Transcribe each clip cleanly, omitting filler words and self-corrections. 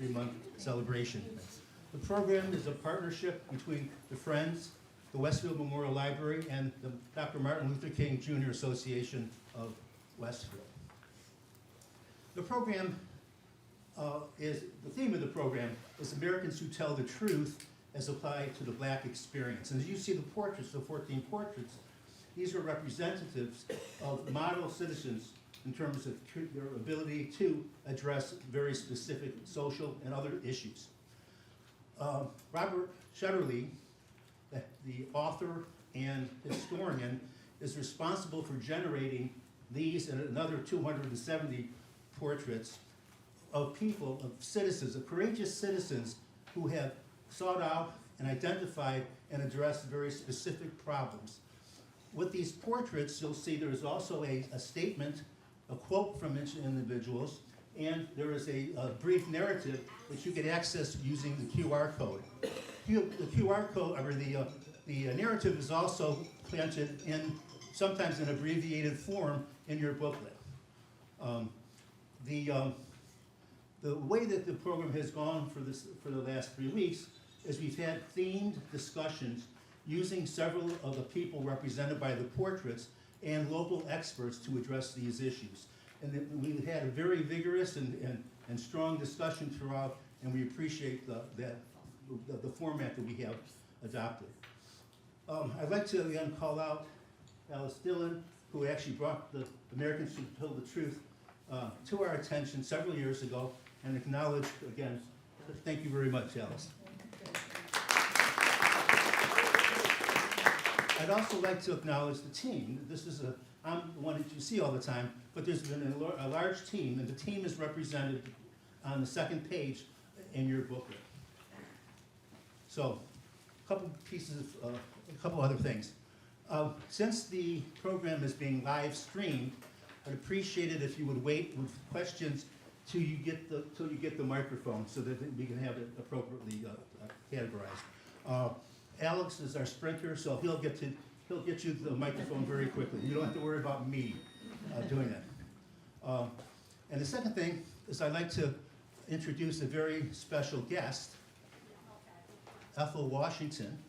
Month celebration. The program is a partnership between the Friends, the Westfield Memorial Library, and the Dr. Martin Luther King Jr. Association of Westfield. The program the theme of the program is Americans Who Tell the Truth as applied to the Black experience. And as you see the portraits, the 14 portraits, these are representatives of model citizens in terms of their ability to address very specific social and other issues. Robert Shetterly, the author and historian, is responsible for generating these and another 270 portraits of people, of citizens, of courageous citizens who have sought out and identified and addressed very specific problems. With these portraits, you'll see there is also a statement, a quote from each individuals, and there is a brief narrative which you can access using the QR code. The QR code, or the narrative is also planted in, sometimes in abbreviated form, in your booklet. The way that the program has gone for the last 3 weeks is we've had themed discussions using several of the people represented by the portraits and local experts to address these issues. And we've had a very vigorous and strong discussion throughout, and we appreciate the format that we have adopted. I'd like to again call out Alice Dillon, who actually brought the Americans Who Tell the Truth to our attention several years ago, and acknowledge again, thank you very much, Alice. I'd also like to acknowledge the team. I'm the one that you see all the time, but there's been a large team, and the team is represented on the second page in your booklet. So, a couple other things. Since the program is being live streamed, I'd appreciate it if you would wait with questions till you get the microphone, so that we can have it appropriately categorized. Alex is our sprinter, so he'll get you the microphone very quickly. You don't have to worry about me doing that. And the second thing is I'd like to introduce a very special guest, Ethel Washington.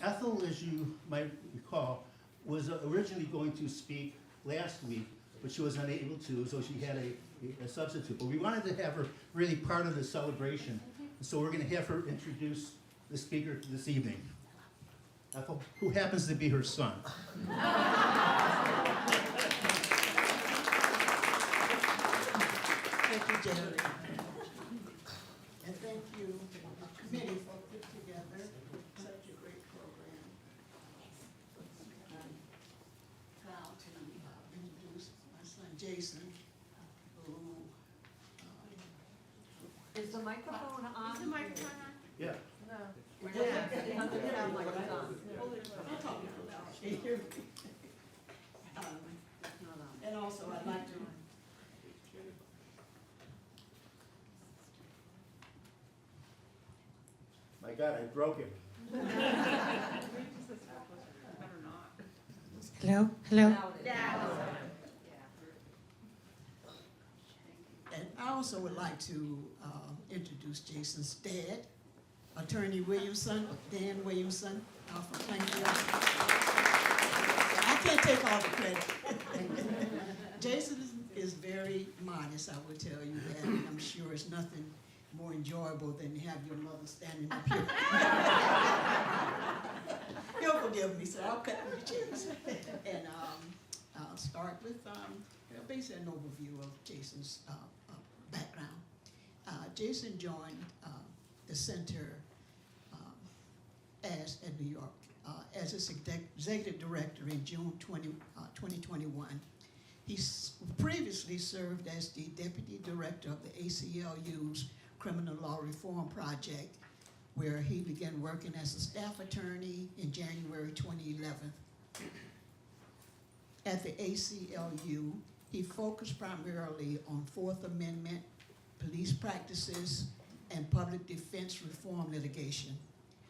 Ethel, as you might recall, was originally going to speak last week, but she was unable to, so she had a substitute. But we wanted to have her really part of the celebration, so we're going to have her introduce the speaker this evening. Ethel, who happens to be her son. Thank you, Jerry. And thank you to the committee for putting together such a great program. I'm proud to introduce my son Jason, who Is the microphone on? Is the microphone on? Yeah. No. We're Yeah. not, it doesn't sound like it's on. I'm talking about. Can you hear me? It's not on. And also, I'd like to. My God, I broke him. Hello? Hello? Now it is. And I also would like to introduce Jason's dad, Attorney Williamson, Dan Williamson, out from Plainfield. I can't take all the credit. Jason is very modest, I will tell you that, and I'm sure it's nothing more enjoyable than to have your mother standing up here. You'll forgive me, so I'll cut to the chase. And I'll start with basically an overview of Jason's background. Jason joined the center in New York as its executive director in June 2021. He previously served as the deputy director of the ACLU's Criminal Law Reform Project, where he began working as a staff attorney in January 2011. At the ACLU, he focused primarily on Fourth Amendment, police practices, and public defense reform litigation.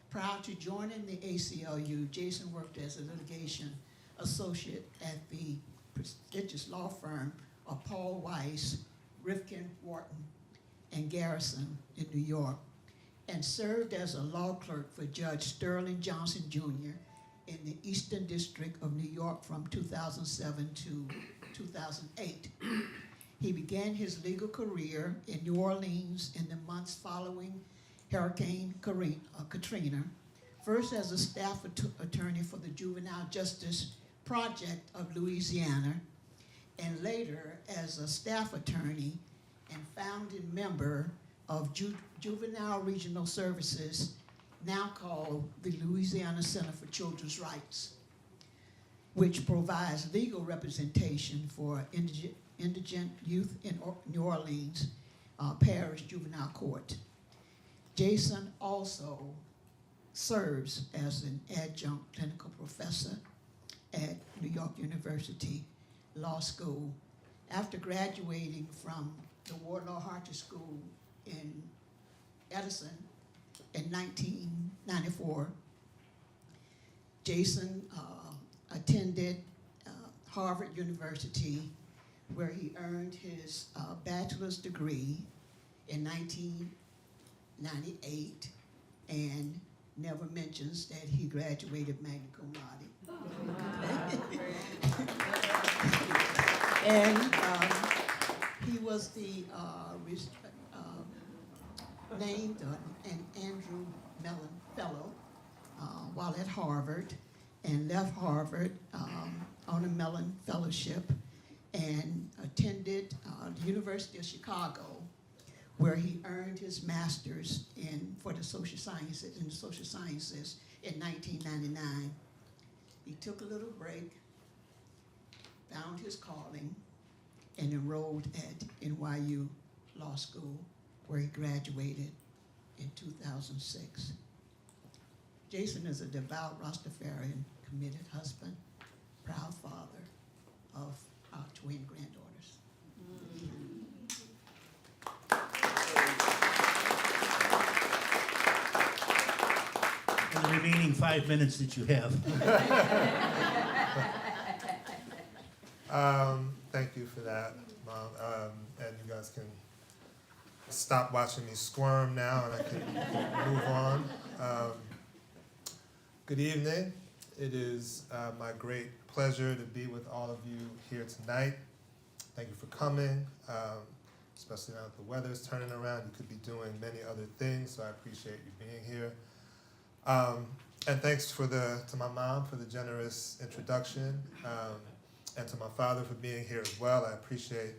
Prior to joining the ACLU, Jason worked as a litigation associate at the prestigious law firm of Paul Weiss, Rifkind, Wharton, and Garrison in New York, and served as a law clerk for Judge Sterling Johnson Jr. in the Eastern District of New York from 2007 to 2008. He began his legal career in New Orleans in the months following Hurricane Katrina, first as a staff attorney for the Juvenile Justice Project of Louisiana, and later as a staff attorney and founding member of Juvenile Regional Services, now called the Louisiana Center for Children's Rights, which provides legal representation for indigent youth in New Orleans Parish Juvenile Court. Jason also serves as an adjunct clinical professor at New York University Law School. After graduating from the Wharton Garrison School in Edison in 1994, Jason attended Harvard University, where he earned his bachelor's degree in 1998, and never mentions that he graduated magna cum laude. And he was the named an Andrew Mellon Fellow while at Harvard, and left Harvard on a Mellon Fellowship, and attended the University of Chicago, where he earned his master's for the social sciences in in 1999. He took a little break, found his calling, and enrolled at NYU Law School, where he graduated in 2006. Jason is a devout Rastafarian, committed husband, proud father of our twin granddaughters. In the remaining 5 minutes that you have. Thank you for that, Mom. And you guys can stop watching me squirm now, and I can move on. Good evening. It is my great pleasure to be with all of you here tonight. Thank you for coming, especially now that the weather's turning around. You could be doing many other things, so I appreciate you being here. And thanks to my mom for the generous introduction, and to my father for being here as well. I appreciate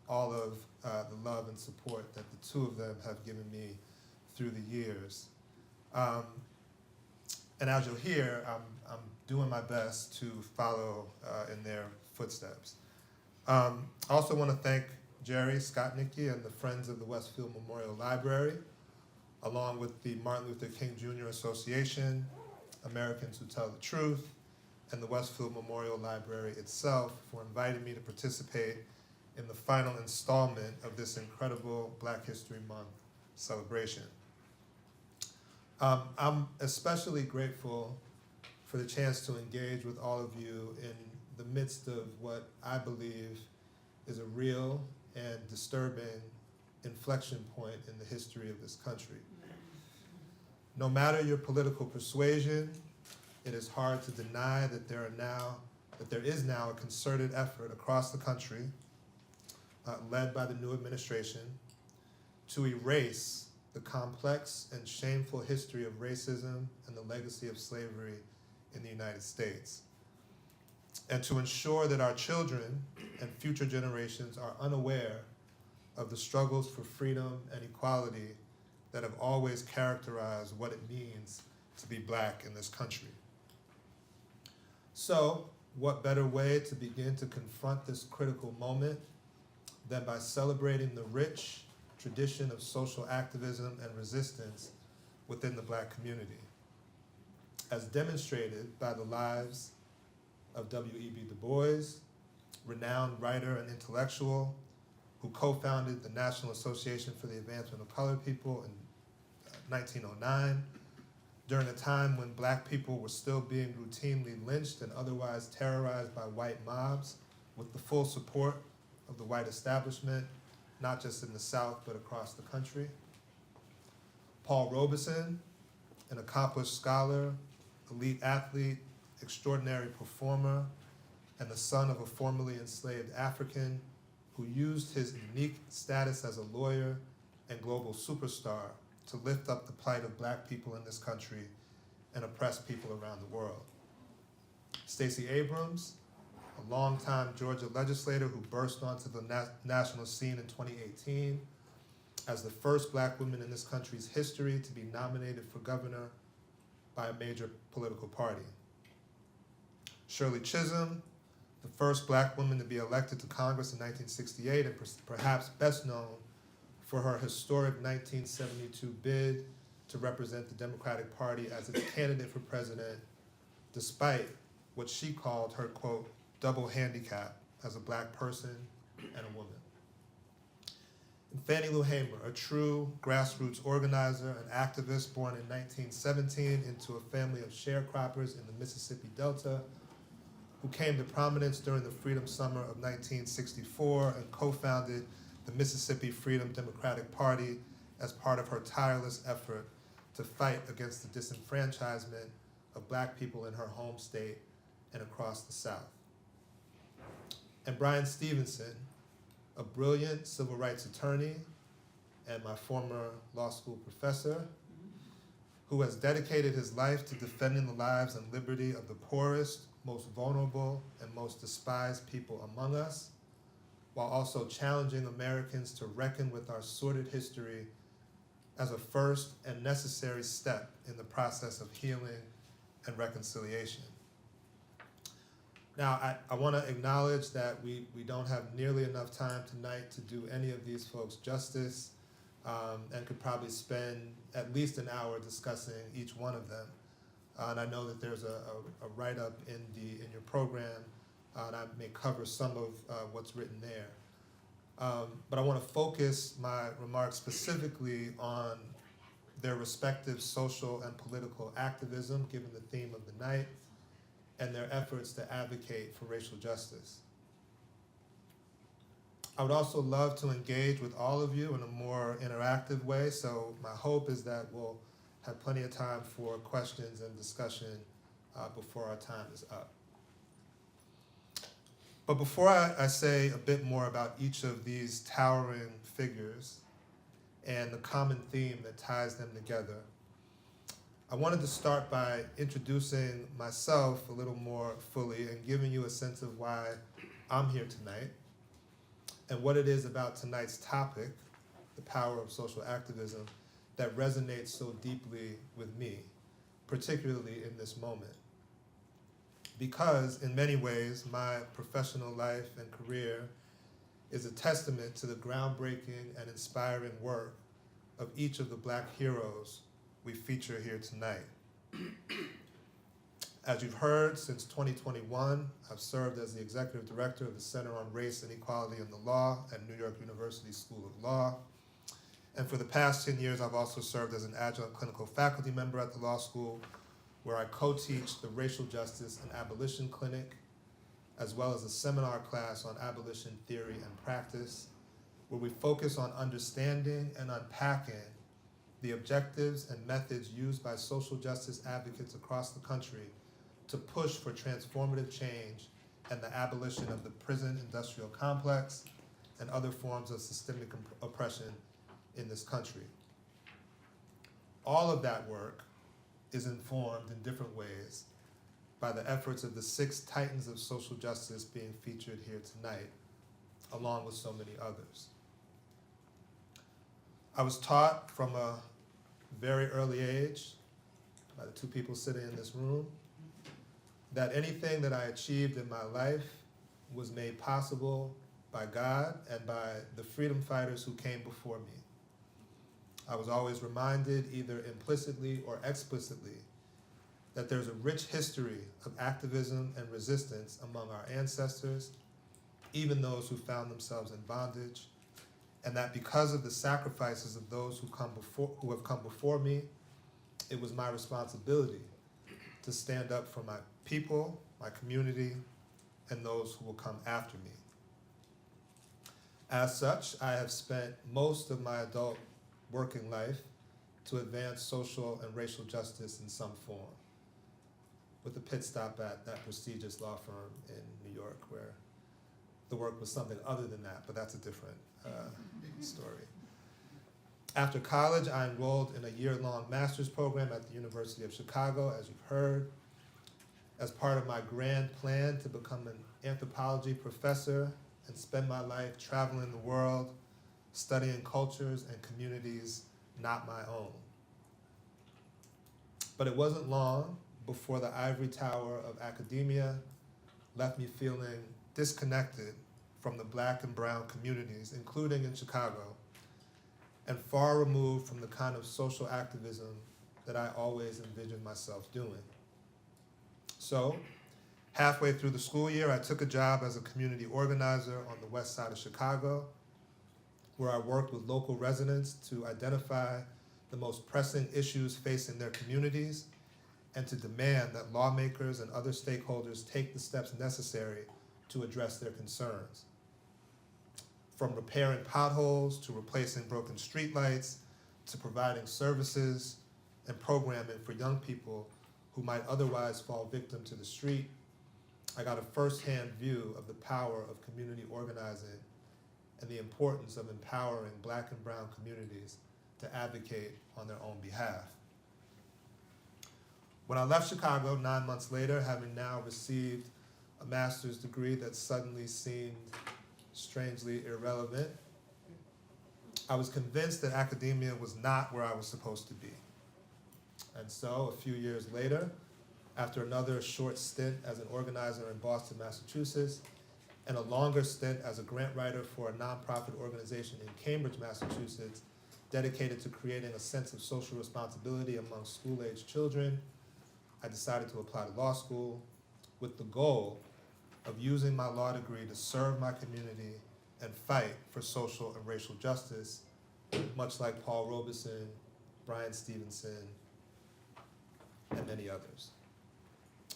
all of the love and support that the two of them have given me through the years. And as you'll hear, I'm doing my best to follow in their footsteps. I also want to thank Jerry Skotnicki and the Friends of the Westfield Memorial Library, along with the Martin Luther King Jr. Association, Americans Who Tell the Truth, and the Westfield Memorial Library itself for inviting me to participate in the final installment of this incredible Black History Month celebration. I'm especially grateful for the chance to engage with all of you in the midst of what I believe is a real and disturbing inflection point in the history of this country. No matter your political persuasion, it is hard to deny that there is now a concerted effort across the country, led by the new administration, to erase the complex and shameful history of racism and the legacy of slavery in the United States, and to ensure that our children and future generations are unaware of the struggles for freedom and equality that have always characterized what it means to be Black in this country. So, what better way to begin to confront this critical moment than by celebrating the rich tradition of social activism and resistance within the Black community, as demonstrated by the lives of W.E.B. Du Bois, renowned writer and intellectual, who co-founded the National Association for the Advancement of Colored People in 1909, during a time when Black people were still being routinely lynched and otherwise terrorized by white mobs with the full support of the white establishment, not just in the South, but across the country. Paul Robeson, an accomplished scholar, elite athlete, extraordinary performer, and the son of a formerly enslaved African who used his unique status as a lawyer and global superstar to lift up the plight of Black people in this country and oppressed people around the world. Stacey Abrams, a longtime Georgia legislator who burst onto the national scene in 2018 as the first Black woman in this country's history to be nominated for governor by a major political party. Shirley Chisholm, the first Black woman to be elected to Congress in 1968 and perhaps best known for her historic 1972 bid to represent the Democratic Party as its candidate for president, despite what she called her, quote, double handicap as a Black person and a woman. And Fannie Lou Hamer, a true grassroots organizer and activist born in 1917 into a family of sharecroppers in the Mississippi Delta, who came to prominence during the Freedom Summer of 1964 and co-founded the Mississippi Freedom Democratic Party as part of her tireless effort to fight against the disenfranchisement of Black people in her home state and across the South. And Brian Stevenson, a brilliant civil rights attorney and my former law school professor, who has dedicated his life to defending the lives and liberty of the poorest, most vulnerable, and most despised people among us, while also challenging Americans to reckon with our sordid history as a first and necessary step in the process of healing and reconciliation. Now, I want to acknowledge that we don't have nearly enough time tonight to do any of these folks justice, and could probably spend at least an hour discussing each one of them. And I know that there's a write-up in your program, and I may cover some of what's written there. But I want to focus my remarks specifically on their respective social and political activism, given the theme of the night, and their efforts to advocate for racial justice. I would also love to engage with all of you in a more interactive way, so my hope is that we'll have plenty of time for questions and discussion before our time is up. But before I say a bit more about each of these towering figures and the common theme that ties them together, I wanted to start by introducing myself a little more fully and giving you a sense of why I'm here tonight and what it is about tonight's topic, the power of social activism, that resonates so deeply with me, particularly in this moment. Because in many ways, my professional life and career is a testament to the groundbreaking and inspiring work of each of the Black heroes we feature here tonight. As you've heard, since 2021, I've served as the executive director of the Center on Race, Inequality, and the Law at New York University School of Law. And for the past 10 years, I've also served as an adjunct clinical faculty member at the law school, where I co-teach the Racial Justice and Abolition Clinic, as well as a seminar class on abolition theory and practice, where we focus on understanding and unpacking the objectives and methods used by social justice advocates across the country to push for transformative change and the abolition of the prison industrial complex and other forms of systemic oppression in this country. All of that work is informed in different ways by the efforts of the 6 titans of social justice being featured here tonight, along with so many others. I was taught from a very early age, by the 2 people sitting in this room, that anything that I achieved in my life was made possible by God and by the freedom fighters who came before me. I was always reminded, either implicitly or explicitly, that there's a rich history of activism and resistance among our ancestors, even those who found themselves in bondage, and that because of the sacrifices of those who have come before me, it was my responsibility to stand up for my people, my community, and those who will come after me. As such, I have spent most of my adult working life to advance social and racial justice in some form, with a pit stop at that prestigious law firm in New York where the work was something other than that, but that's a different story. After college, I enrolled in a year-long master's program at the University of Chicago, as you've heard, as part of my grand plan to become an anthropology professor and spend my life traveling the world, studying cultures and communities not my own. But it wasn't long before the ivory tower of academia left me feeling disconnected from the Black and brown communities, including in Chicago, and far removed from the kind of social activism that I always envisioned myself doing. So, halfway through the school year, I took a job as a community organizer on the west side of Chicago, where I worked with local residents to identify the most pressing issues facing their communities and to demand that lawmakers and other stakeholders take the steps necessary to address their concerns. From repairing potholes to replacing broken streetlights to providing services and programming for young people who might otherwise fall victim to the street, I got a firsthand view of the power of community organizing and the importance of empowering Black and brown communities to advocate on their own behalf. When I left Chicago 9 months later, having now received a master's degree that suddenly seemed strangely irrelevant, I was convinced that academia was not where I was supposed to be. And so, a few years later, after another short stint as an organizer in Boston, Massachusetts, and a longer stint as a grant writer for a nonprofit organization in Cambridge, Massachusetts, dedicated to creating a sense of social responsibility among school-aged children, I decided to apply to law school with the goal of using my law degree to serve my community and fight for social and racial justice, much like Paul Robeson, Bryan Stevenson, and many others,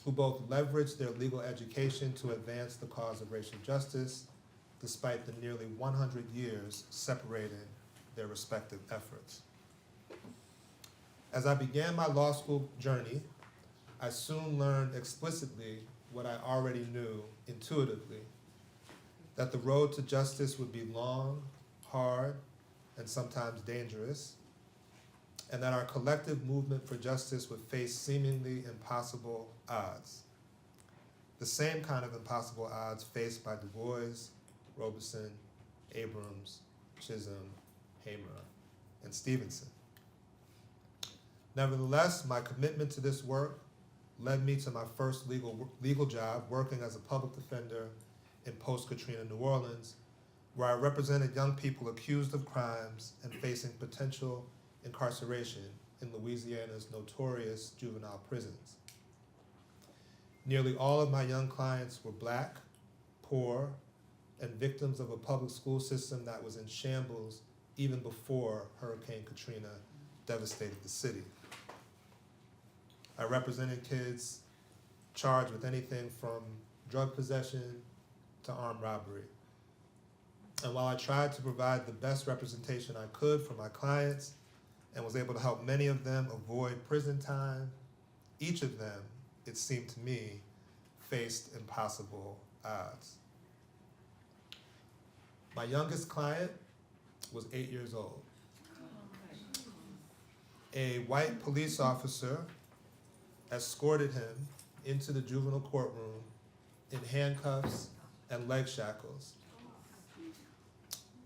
who both leveraged their legal education to advance the cause of racial justice, despite the nearly 100 years separating their respective efforts. As I began my law school journey, I soon learned explicitly what I already knew intuitively, that the road to justice would be long, hard, and sometimes dangerous, and that our collective movement for justice would face seemingly impossible odds. The same kind of impossible odds faced by Du Bois, Robeson, Abrams, Chisholm, Hamer, and Stevenson. Nevertheless, my commitment to this work led me to my first legal job working as a public defender in post-Katrina New Orleans, where I represented young people accused of crimes and facing potential incarceration in Louisiana's notorious juvenile prisons. Nearly all of my young clients were Black, poor, and victims of a public school system that was in shambles even before Hurricane Katrina devastated the city. I represented kids charged with anything from drug possession to armed robbery. And while I tried to provide the best representation I could for my clients and was able to help many of them avoid prison time, each of them, it seemed to me, faced impossible odds. My youngest client was 8 years old. A white police officer escorted him into the juvenile courtroom in handcuffs and leg shackles,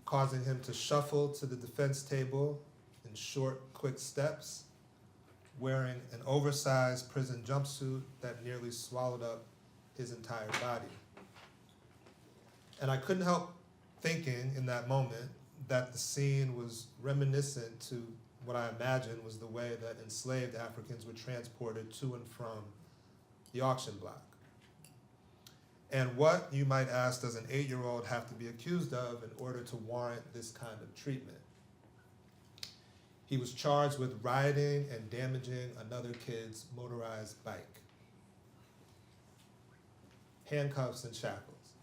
causing him to shuffle to the defense table in short, quick steps, wearing an oversized prison jumpsuit that nearly swallowed up his entire body. And I couldn't help thinking in that moment that the scene was reminiscent to what I imagined was the way that enslaved Africans were transported to and from the auction block. And what, you might ask, does an 8-year-old have to be accused of in order to warrant this kind of treatment? He was charged with riding and damaging another kid's motorized bike. Handcuffs and shackles.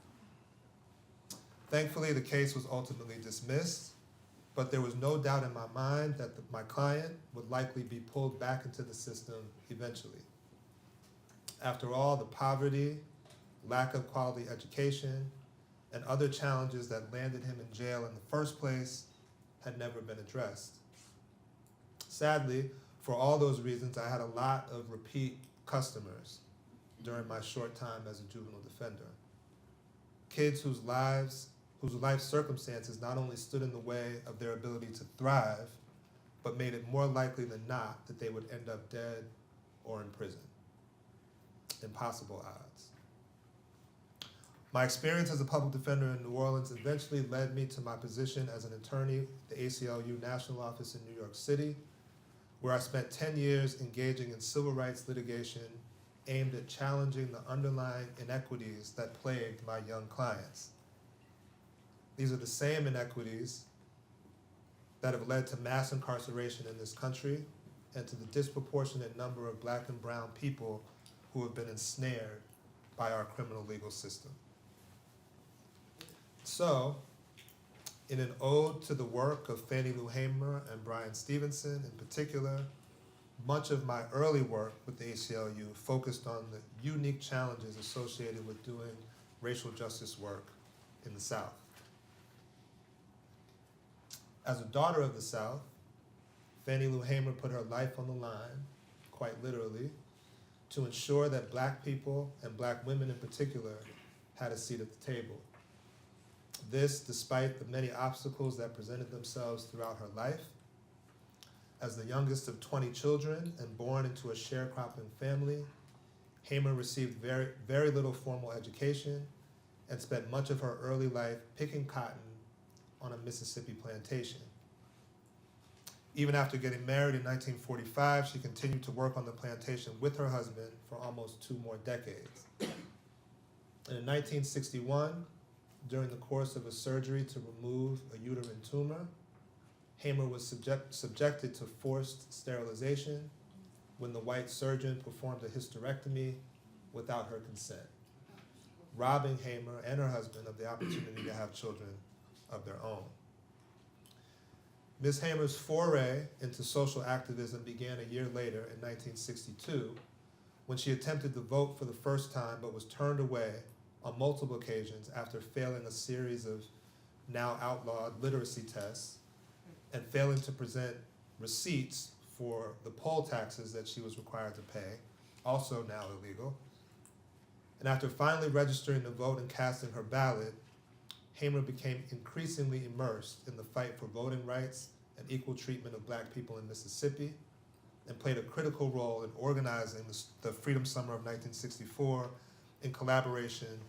Thankfully, the case was ultimately dismissed, but there was no doubt in my mind that my client would likely be pulled back into the system eventually. After all, the poverty, lack of quality education, and other challenges that landed him in jail in the first place had never been addressed. Sadly, for all those reasons, I had a lot of repeat customers during my short time as a juvenile defender. Kids whose life circumstances not only stood in the way of their ability to thrive, but made it more likely than not that they would end up dead or in prison. Impossible odds. My experience as a public defender in New Orleans eventually led me to my position as an attorney at the ACLU National Office in New York City, where I spent 10 years engaging in civil rights litigation aimed at challenging the underlying inequities that plagued my young clients. These are the same inequities that have led to mass incarceration in this country and to the disproportionate number of Black and brown people who have been ensnared by our criminal legal system. So, in an ode to the work of Fannie Lou Hamer and Brian Stevenson in particular, much of my early work with the ACLU focused on the unique challenges associated with doing racial justice work in the South. As a daughter of the South, Fannie Lou Hamer put her life on the line, quite literally, to ensure that Black people and Black women in particular had a seat at the table. This, despite the many obstacles that presented themselves throughout her life. As the youngest of 20 children and born into a sharecropping family, Hamer received very little formal education and spent much of her early life picking cotton on a Mississippi plantation. Even after getting married in 1945, she continued to work on the plantation with her husband for almost 2 more decades. And in 1961, during the course of a surgery to remove a uterine tumor, Hamer was subjected to forced sterilization when the white surgeon performed a hysterectomy without her consent, robbing Hamer and her husband of the opportunity to have children of their own. Ms. Hamer's foray into social activism began a year later in 1962 when she attempted to vote for the first time but was turned away on multiple occasions after failing a series of now outlawed literacy tests and failing to present receipts for the poll taxes that she was required to pay, also now illegal. And after finally registering to vote and casting her ballot, Hamer became increasingly immersed in the fight for voting rights and equal treatment of Black people in Mississippi, and played a critical role in organizing the Freedom Summer of 1964 in collaboration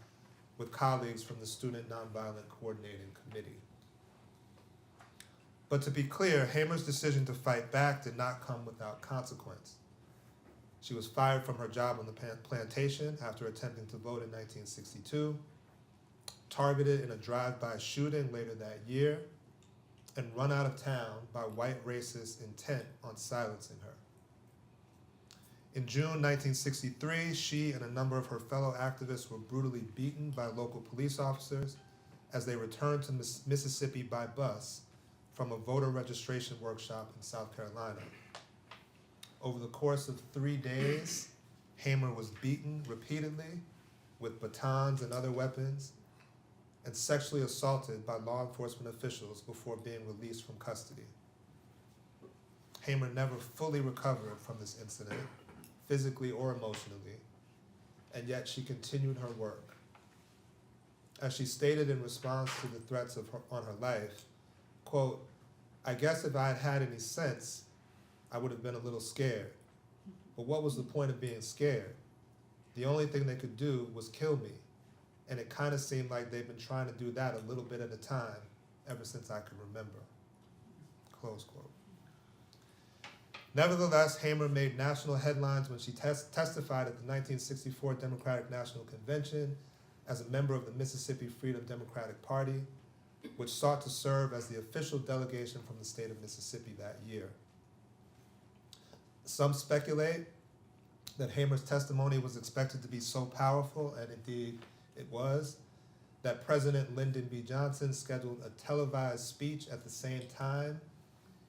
with colleagues from the Student Nonviolent Coordinating Committee. But to be clear, Hamer's decision to fight back did not come without consequence. She was fired from her job on the plantation after attempting to vote in 1962, targeted in a drive-by shooting later that year, and run out of town by white racists intent on silencing her. In June 1963, she and a number of her fellow activists were brutally beaten by local police officers as they returned to Mississippi by bus from a voter registration workshop in South Carolina. Over the course of 3 days, Hamer was beaten repeatedly with batons and other weapons and sexually assaulted by law enforcement officials before being released from custody. Hamer never fully recovered from this incident, physically or emotionally, and yet she continued her work. As she stated in response to the threats on her life, quote, "I guess if I had had any sense, I would have been a little scared. But what was the point of being scared? The only thing they could do was kill me, and it kind of seemed like they've been trying to do that a little bit at a time ever since I could remember." Close quote. Nevertheless, Hamer made national headlines when she testified at the 1964 Democratic National Convention as a member of the Mississippi Freedom Democratic Party, which sought to serve as the official delegation from the state of Mississippi that year. Some speculate that Hamer's testimony was expected to be so powerful, and indeed it was, that President Lyndon B. Johnson scheduled a televised speech at the same time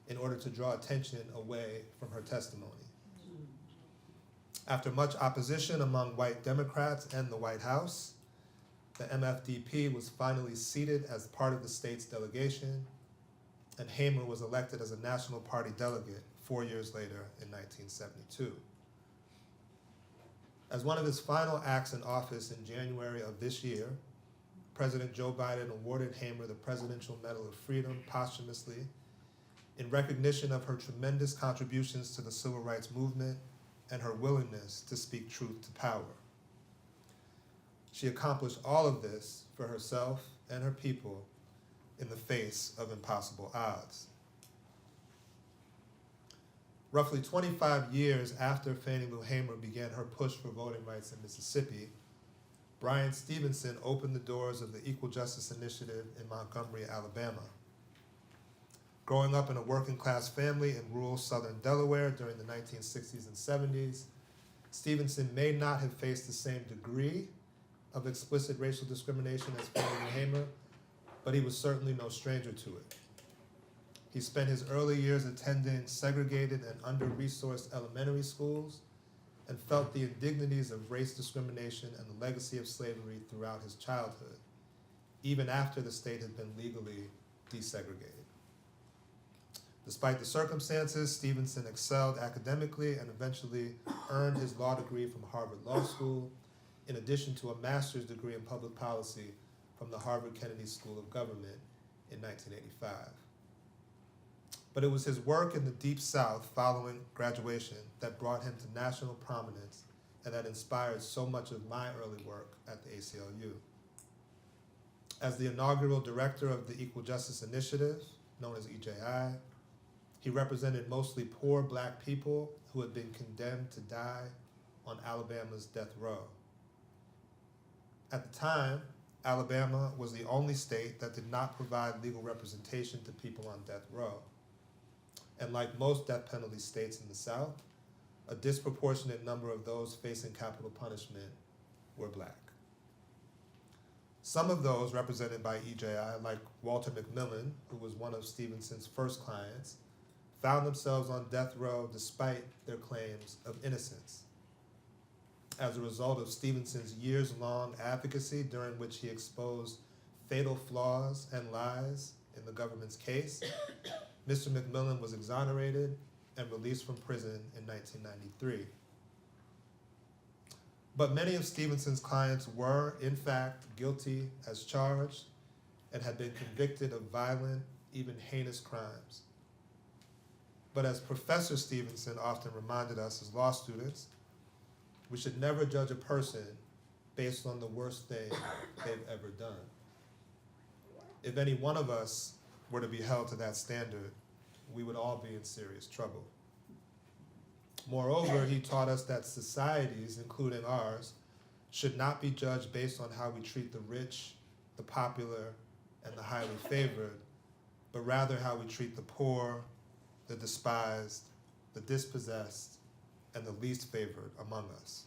in order to draw attention away from her testimony. After much opposition among white Democrats and the White House, the MFDP was finally seated as part of the state's delegation, and Hamer was elected as a National Party delegate 4 years later in 1972. As one of his final acts in office in January of this year, President Joe Biden awarded Hamer the Presidential Medal of Freedom posthumously in recognition of her tremendous contributions to the civil rights movement and her willingness to speak truth to power. She accomplished all of this for herself and her people in the face of impossible odds. Roughly 25 years after Fannie Lou Hamer began her push for voting rights in Mississippi, Bryan Stevenson opened the doors of the Equal Justice Initiative in Montgomery, Alabama. Growing up in a working-class family in rural southern Delaware during the 1960s and 70s, Stevenson may not have faced the same degree of explicit racial discrimination as Fannie Lou Hamer, but he was certainly no stranger to it. He spent his early years attending segregated and under-resourced elementary schools and felt the indignities of race discrimination and the legacy of slavery throughout his childhood, even after the state had been legally desegregated. Despite the circumstances, Stevenson excelled academically and eventually earned his law degree from Harvard Law School, in addition to a master's degree in public policy from the Harvard Kennedy School of Government in 1985. But it was his work in the Deep South following graduation that brought him to national prominence and that inspired so much of my early work at the ACLU. As the inaugural director of the Equal Justice Initiative, known as EJI, he represented mostly poor black people who had been condemned to die on Alabama's death row. At the time, Alabama was the only state that did not provide legal representation to people on death row. And like most death penalty states in the South, a disproportionate number of those facing capital punishment were black. Some of those represented by EJI, like Walter McMillan, who was one of Stevenson's first clients, found themselves on death row despite their claims of innocence. As a result of Stevenson's years-long advocacy, during which he exposed fatal flaws and lies in the government's case, Mr. McMillan was exonerated and released from prison in 1993. But many of Stevenson's clients were, in fact, guilty as charged and had been convicted of violent, even heinous crimes. But as Professor Stevenson often reminded us as law students, we should never judge a person based on the worst thing they've ever done. If any one of us were to be held to that standard, we would all be in serious trouble. Moreover, he taught us that societies, including ours, should not be judged based on how we treat the rich, the popular, and the highly favored, but rather how we treat the poor, the despised, the dispossessed, and the least favored among us.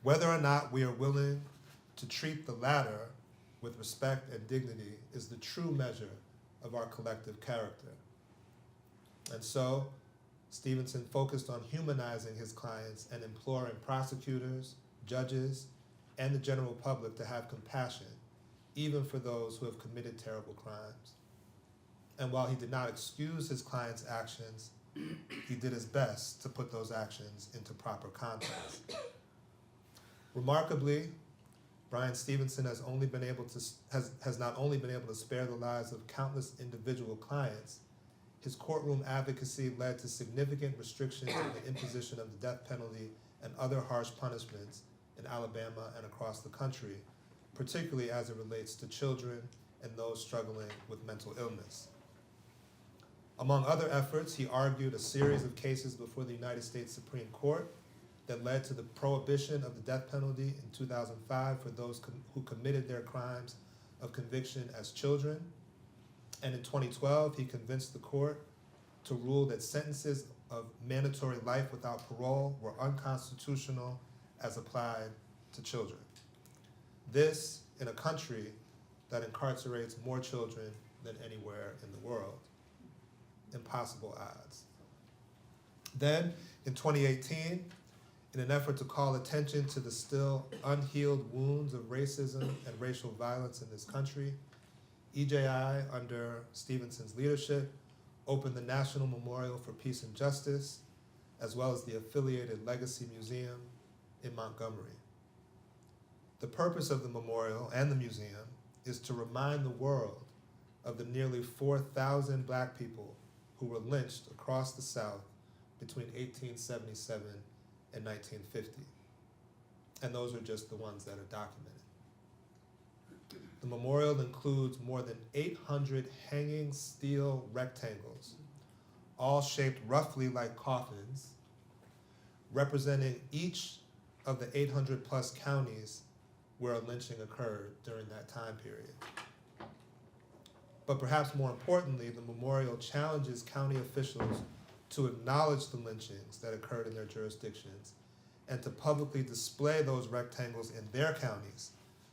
Whether or not we are willing to treat the latter with respect and dignity is the true measure of our collective character. And so, Stevenson focused on humanizing his clients and imploring prosecutors, judges, and the general public to have compassion, even for those who have committed terrible crimes. And while he did not excuse his clients' actions, he did his best to put those actions into proper context. Remarkably, Bryan Stevenson has not only been able to spare the lives of countless individual clients, his courtroom advocacy led to significant restrictions in the imposition of the death penalty and other harsh punishments in Alabama and across the country, particularly as it relates to children and those struggling with mental illness. Among other efforts, he argued a series of cases before the United States Supreme Court that led to the prohibition of the death penalty in 2005 for those who committed their crimes of conviction as children. And in 2012, he convinced the court to rule that sentences of mandatory life without parole were unconstitutional as applied to children. This in a country that incarcerates more children than anywhere in the world. Impossible odds. Then, in 2018, in an effort to call attention to the still unhealed wounds of racism and racial violence in this country, EJI, under Stevenson's leadership, opened the National Memorial for Peace and Justice, as well as the affiliated Legacy Museum in Montgomery. The purpose of the memorial and the museum is to remind the world of the nearly 4,000 Black people who were lynched across the South between 1877 and 1950. And those are just the ones that are documented. The memorial includes more than 800 hanging steel rectangles, all shaped roughly like coffins, representing each of the 800 plus counties where a lynching occurred during that time period. But perhaps more importantly, the memorial challenges county officials to acknowledge the lynchings that occurred in their jurisdictions and to publicly display those rectangles in their counties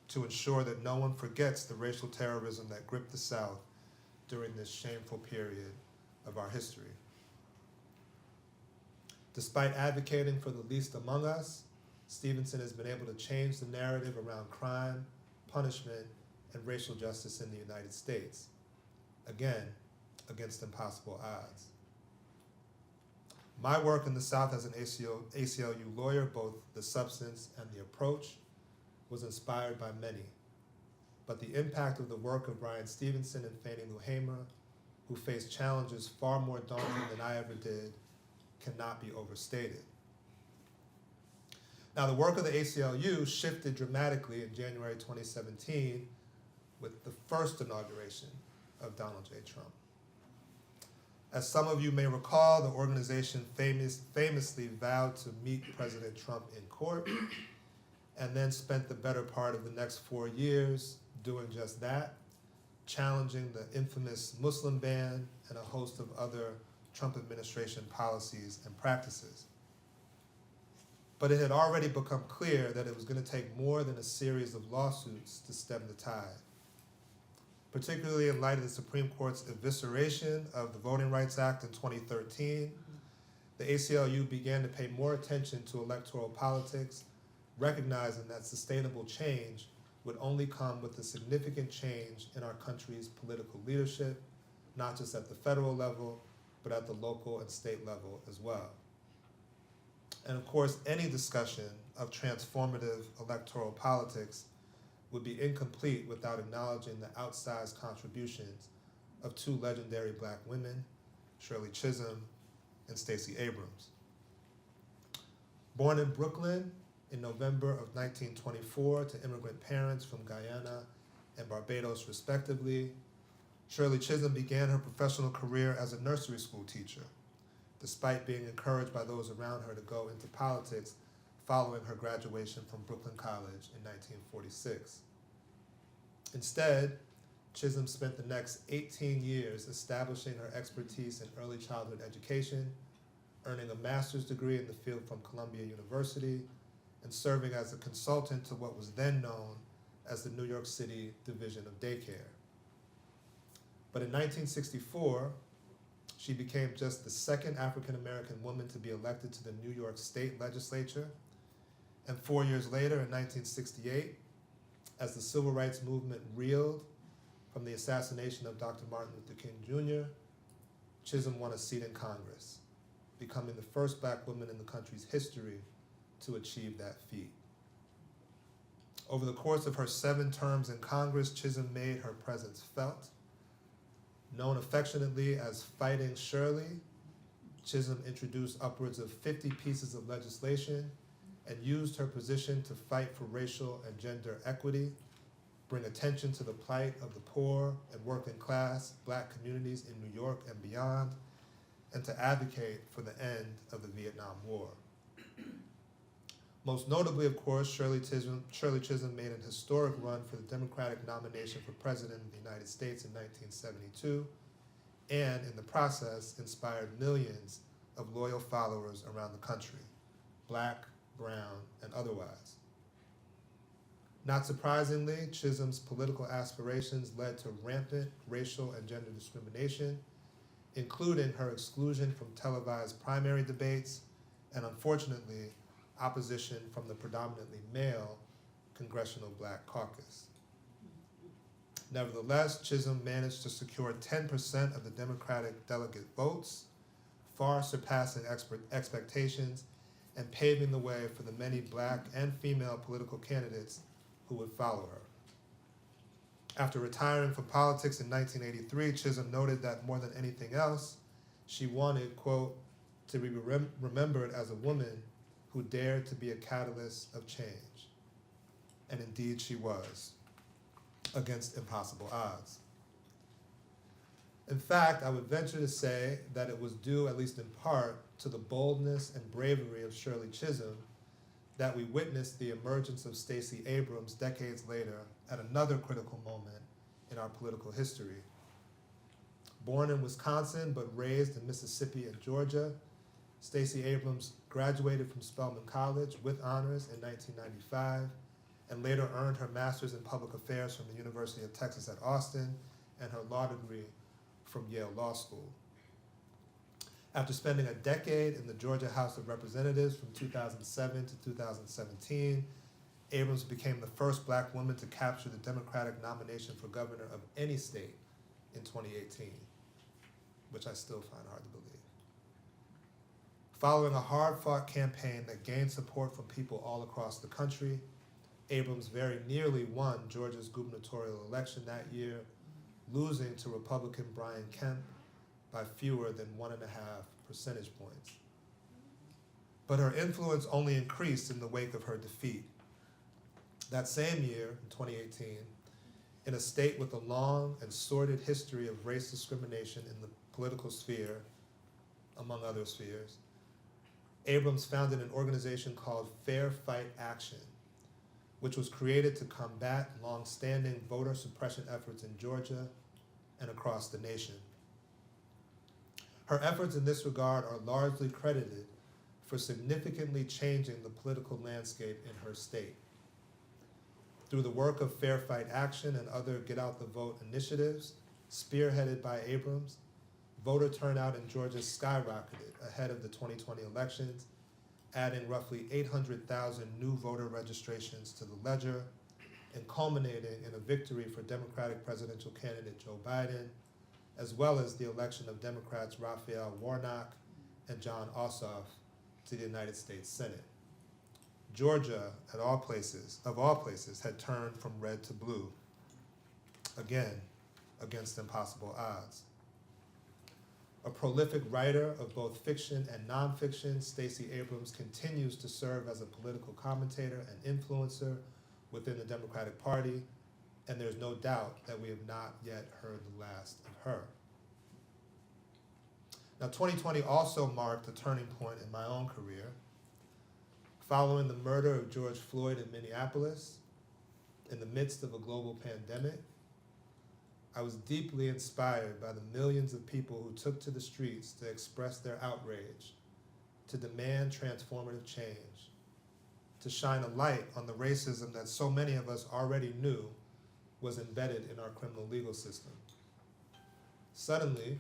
to ensure that no one forgets the racial terrorism that gripped the South during this shameful period of our history. Despite advocating for the least among us, Stevenson has been able to change the narrative around crime, punishment, and racial justice in the United States, again, against impossible odds. My work in the South as an ACLU lawyer, both the substance and the approach, was inspired by many. But the impact of the work of Bryan Stevenson and Fannie Lou Hamer, who faced challenges far more daunting than I ever did, cannot be overstated. Now, the work of the ACLU shifted dramatically in January 2017 with the first inauguration of Donald J. Trump. As some of you may recall, the organization famously vowed to meet President Trump in court and then spent the better part of the next 4 years doing just that, challenging the infamous Muslim ban and a host of other Trump administration policies and practices. But it had already become clear that it was going to take more than a series of lawsuits to stem the tide. Particularly in light of the Supreme Court's evisceration of the Voting Rights Act in 2013, the ACLU began to pay more attention to electoral politics, recognizing that sustainable change would only come with a significant change in our country's political leadership, not just at the federal level, but at the local and state level as well. And of course, any discussion of transformative electoral politics would be incomplete without acknowledging the outsized contributions of two legendary Black women, Shirley Chisholm and Stacey Abrams. Born in Brooklyn in November of 1924 to immigrant parents from Guyana and Barbados respectively, Shirley Chisholm began her professional career as a nursery school teacher, despite being encouraged by those around her to go into politics following her graduation from Brooklyn College in 1946. Instead, Chisholm spent the next 18 years establishing her expertise in early childhood education, earning a master's degree in the field from Columbia University, and serving as a consultant to what was then known as the New York City Division of Daycare. But in 1964, she became just the second African-American woman to be elected to the New York State Legislature. And 4 years later, in 1968, as the civil rights movement reeled from the assassination of Dr. Martin Luther King Jr., Chisholm won a seat in Congress, becoming the first Black woman in the country's history to achieve that feat. Over the course of her 7 terms in Congress, Chisholm made her presence felt. Known affectionately as Fighting Shirley, Chisholm introduced upwards of 50 pieces of legislation and used her position to fight for racial and gender equity, bring attention to the plight of the poor and working class Black communities in New York and beyond, and to advocate for the end of the Vietnam War. Most notably, of course, Shirley Chisholm made an historic run for the Democratic nomination for President of the United States in 1972, and in the process inspired millions of loyal followers around the country, Black, brown, and otherwise. Not surprisingly, Chisholm's political aspirations led to rampant racial and gender discrimination, including her exclusion from televised primary debates and, unfortunately, opposition from the predominantly male Congressional Black Caucus. Nevertheless, Chisholm managed to secure 10% of the Democratic delegate votes, far surpassing expectations and paving the way for the many Black and female political candidates who would follow her. After retiring from politics in 1983, Chisholm noted that more than anything else, she wanted, quote, to be remembered as a woman who dared to be a catalyst of change. And indeed she was, against impossible odds. In fact, I would venture to say that it was due, at least in part, to the boldness and bravery of Shirley Chisholm that we witnessed the emergence of Stacey Abrams decades later at another critical moment in our political history. Born in Wisconsin but raised in Mississippi and Georgia, Stacey Abrams graduated from Spelman College with honors in 1995 and later earned her master's in public affairs from the University of Texas at Austin and her law degree from Yale Law School. After spending a decade in the Georgia House of Representatives from 2007 to 2017, Abrams became the first Black woman to capture the Democratic nomination for governor of any state in 2018, which I still find hard to believe. Following a hard-fought campaign that gained support from people all across the country, Abrams very nearly won Georgia's gubernatorial election that year, losing to Republican Brian Kemp by fewer than 1.5 percentage points. But her influence only increased in the wake of her defeat. That same year, in 2018, in a state with a long and sordid history of race discrimination in the political sphere, among other spheres, Abrams founded an organization called Fair Fight Action, which was created to combat long-standing voter suppression efforts in Georgia and across the nation. Her efforts in this regard are largely credited for significantly changing the political landscape in her state. Through the work of Fair Fight Action and other Get Out the Vote initiatives, spearheaded by Abrams, voter turnout in Georgia skyrocketed ahead of the 2020 elections, adding roughly 800,000 new voter registrations to the ledger and culminating in a victory for Democratic presidential candidate Joe Biden, as well as the election of Democrats Raphael Warnock and John Ossoff to the United States Senate. Georgia, of all places, had turned from red to blue, again, against impossible odds. A prolific writer of both fiction and nonfiction, Stacey Abrams continues to serve as a political commentator and influencer within the Democratic Party, and there's no doubt that we have not yet heard the last of her. Now, 2020 also marked a turning point in my own career. Following the murder of George Floyd in Minneapolis, in the midst of a global pandemic, I was deeply inspired by the millions of people who took to the streets to express their outrage, to demand transformative change, to shine a light on the racism that so many of us already knew was embedded in our criminal legal system. Suddenly,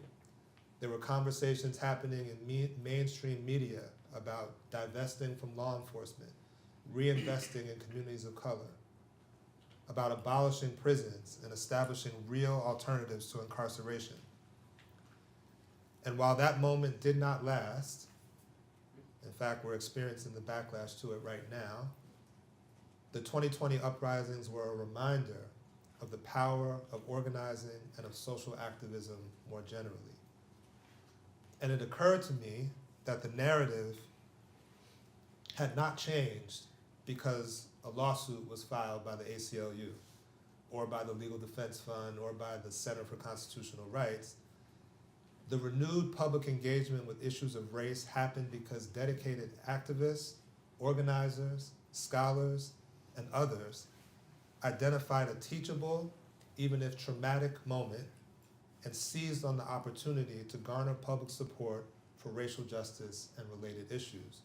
there were conversations happening in mainstream media about divesting from law enforcement, reinvesting in communities of color, about abolishing prisons and establishing real alternatives to incarceration. And while that moment did not last, in fact, we're experiencing the backlash to it right now, the 2020 uprisings were a reminder of the power of organizing and of social activism more generally. And it occurred to me that the narrative had not changed because a lawsuit was filed by the ACLU or by the Legal Defense Fund or by the Center for Constitutional Rights. The renewed public engagement with issues of race happened because dedicated activists, organizers, scholars, and others identified a teachable, even if traumatic, moment and seized on the opportunity to garner public support for racial justice and related issues.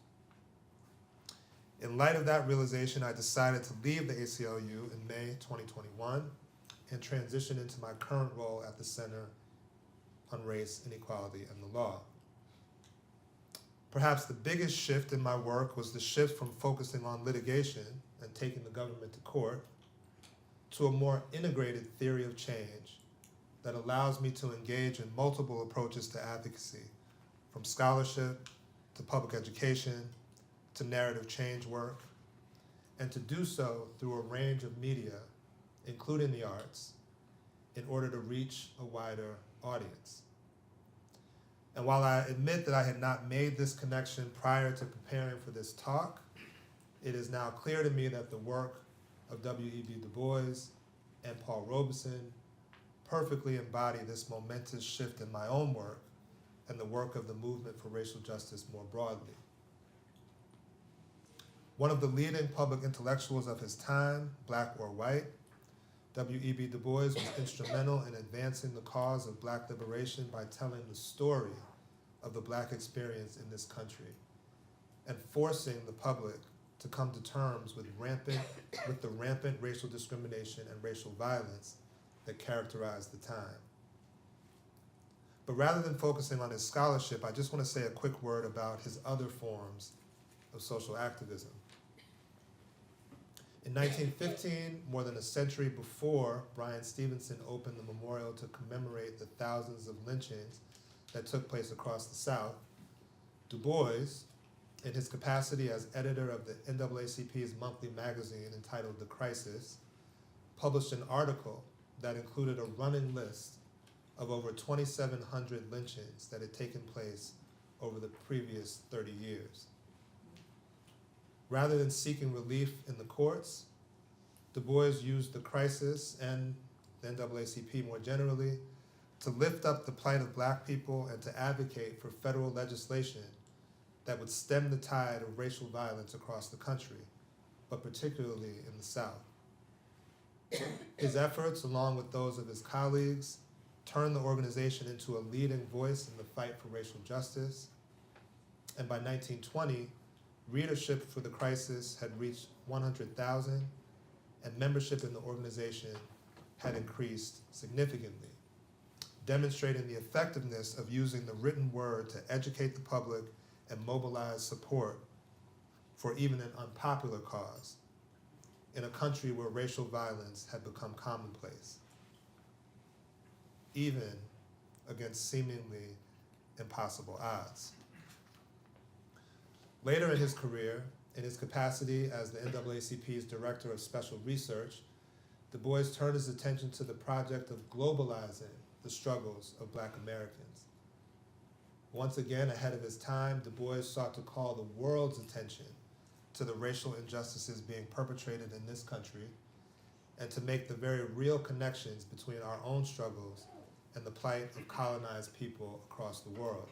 In light of that realization, I decided to leave the ACLU in May 2021 and transition into my current role at the Center on Race, Inequality, and the Law. Perhaps the biggest shift in my work was the shift from focusing on litigation and taking the government to court to a more integrated theory of change that allows me to engage in multiple approaches to advocacy, from scholarship to public education to narrative change work, and to do so through a range of media, including the arts, in order to reach a wider audience. And while I admit that I had not made this connection prior to preparing for this talk, it is now clear to me that the work of W.E.B. Du Bois and Paul Robeson perfectly embody this momentous shift in my own work and the work of the movement for racial justice more broadly. One of the leading public intellectuals of his time, black or white, W.E.B. Du Bois was instrumental in advancing the cause of black liberation by telling the story of the black experience in this country and forcing the public to come to terms with the rampant racial discrimination and racial violence that characterized the time. But rather than focusing on his scholarship, I just want to say a quick word about his other forms of social activism. In 1915, more than a century before Bryan Stevenson opened the memorial to commemorate the thousands of lynchings that took place across the South, Du Bois, in his capacity as editor of the NAACP's monthly magazine entitled The Crisis, published an article that included a running list of over 2,700 lynchings that had taken place over the previous 30 years. Rather than seeking relief in the courts, Du Bois used the crisis and the NAACP more generally to lift up the plight of black people and to advocate for federal legislation that would stem the tide of racial violence across the country, but particularly in the South. His efforts, along with those of his colleagues, turned the organization into a leading voice in the fight for racial justice, and by 1920, readership for the crisis had reached 100,000, and membership in the organization had increased significantly, demonstrating the effectiveness of using the written word to educate the public and mobilize support for even an unpopular cause in a country where racial violence had become commonplace, even against seemingly impossible odds. Later in his career, in his capacity as the NAACP's Director of Special Research, Du Bois turned his attention to the project of globalizing the struggles of Black Americans. Once again, ahead of his time, Du Bois sought to call the world's attention to the racial injustices being perpetrated in this country and to make the very real connections between our own struggles and the plight of colonized people across the world.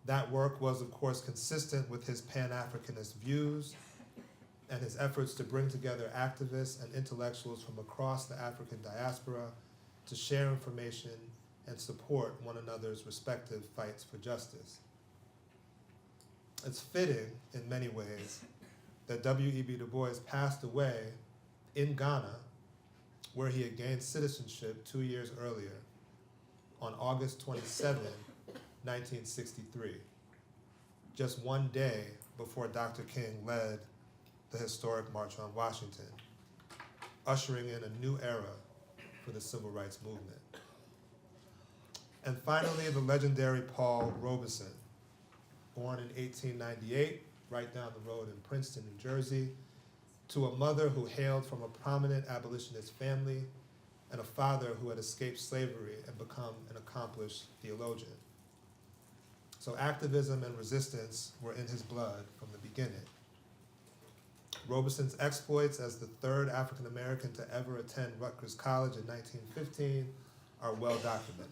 That work was, of course, consistent with his Pan-Africanist views and his efforts to bring together activists and intellectuals from across the African diaspora to share information and support one another's respective fights for justice. It's fitting, in many ways, that W.E.B. Du Bois passed away in Ghana, where he had gained citizenship 2 years earlier, on August 27, 1963, just one day before Dr. King led the historic March on Washington, ushering in a new era for the civil rights movement. And finally, the legendary Paul Robeson, born in 1898, right down the road in Princeton, New Jersey, to a mother who hailed from a prominent abolitionist family and a father who had escaped slavery and become an accomplished theologian. So activism and resistance were in his blood from the beginning. Robeson's exploits as the third African American to ever attend Rutgers College in 1915 are well documented.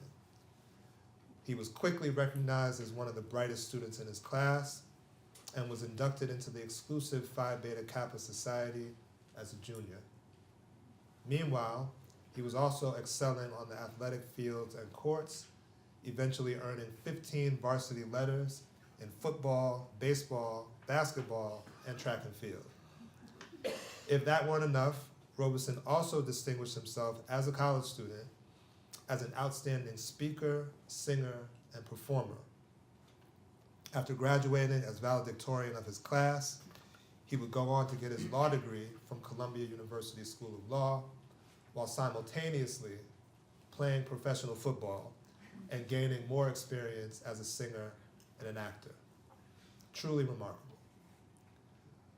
He was quickly recognized as one of the brightest students in his class and was inducted into the exclusive Phi Beta Kappa Society as a junior. Meanwhile, he was also excelling on the athletic fields and courts, eventually earning 15 varsity letters in football, baseball, basketball, and track and field. If that weren't enough, Robeson also distinguished himself as a college student as an outstanding speaker, singer, and performer. After graduating as valedictorian of his class, he would go on to get his law degree from Columbia University School of Law, while simultaneously playing professional football and gaining more experience as a singer and an actor. Truly remarkable.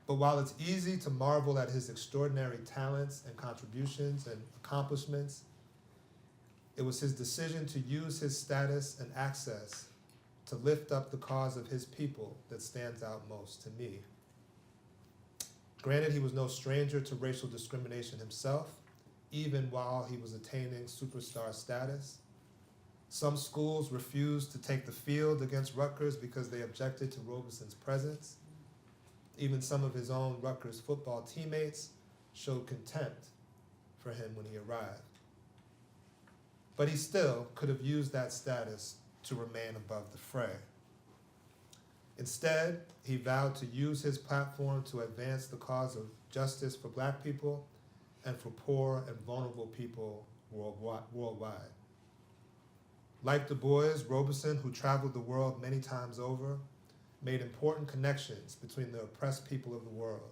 But while it's easy to marvel at his extraordinary talents and contributions and accomplishments, it was his decision to use his status and access to lift up the cause of his people that stands out most to me. Granted, he was no stranger to racial discrimination himself, even while he was attaining superstar status. Some schools refused to take the field against Rutgers because they objected to Robeson's presence. Even some of his own Rutgers football teammates showed contempt for him when he arrived. But he still could have used that status to remain above the fray. Instead, he vowed to use his platform to advance the cause of justice for Black people and for poor and vulnerable people worldwide. Like Du Bois, Robeson, who traveled the world many times over, made important connections between the oppressed people of the world.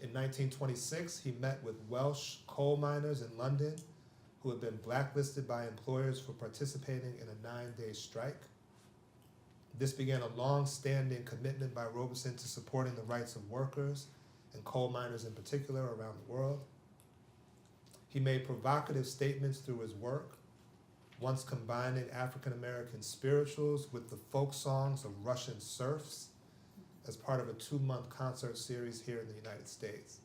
In 1926, he met with Welsh coal miners in London who had been blacklisted by employers for participating in a 9-day strike. This began a long-standing commitment by Robeson to supporting the rights of workers, and coal miners in particular, around the world. He made provocative statements through his work, once combining African-American spirituals with the folk songs of Russian serfs as part of a 2-month concert series here in the United States.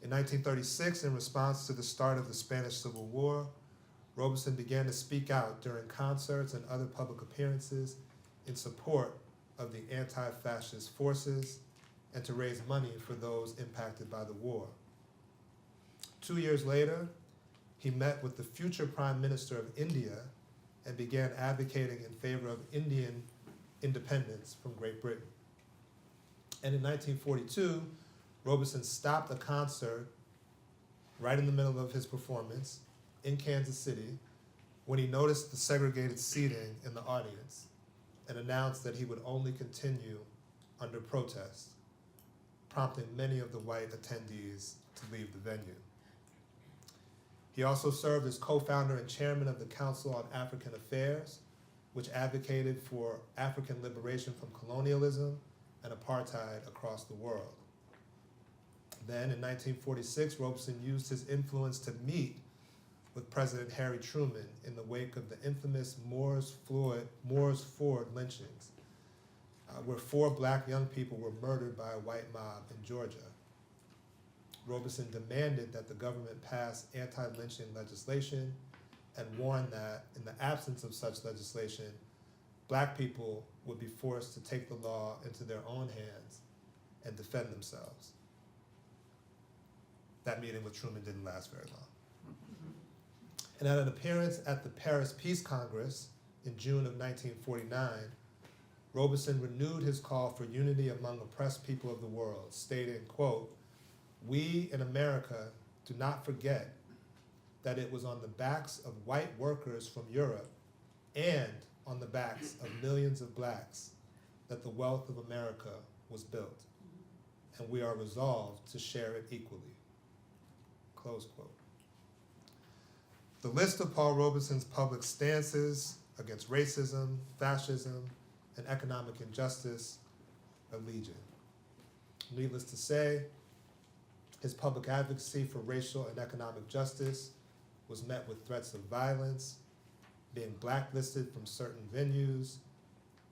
In 1936, in response to the start of the Spanish Civil War, Robeson began to speak out during concerts and other public appearances in support of the anti-fascist forces and to raise money for those impacted by the war. 2 years later, he met with the future Prime Minister of India and began advocating in favor of Indian independence from Great Britain. And in 1942, Robeson stopped a concert right in the middle of his performance in Kansas City when he noticed the segregated seating in the audience and announced that he would only continue under protest, prompting many of the white attendees to leave the venue. He also served as co-founder and chairman of the Council on African Affairs, which advocated for African liberation from colonialism and apartheid across the world. Then, in 1946, Robeson used his influence to meet with President Harry Truman in the wake of the infamous Moores Ford lynchings, where 4 Black young people were murdered by a white mob in Georgia. Robeson demanded that the government pass anti-lynching legislation and warned that, in the absence of such legislation, Black people would be forced to take the law into their own hands and defend themselves. That meeting with Truman didn't last very long. And at an appearance at the Paris Peace Congress in June of 1949, Robeson renewed his call for unity among oppressed people of the world, stating, quote, "We in America do not forget that it was on the backs of white workers from Europe and on the backs of millions of Blacks that the wealth of America was built, and we are resolved to share it equally." Close quote. The list of Paul Robeson's public stances against racism, fascism, and economic injustice are legion. Needless to say, his public advocacy for racial and economic justice was met with threats of violence, being blacklisted from certain venues,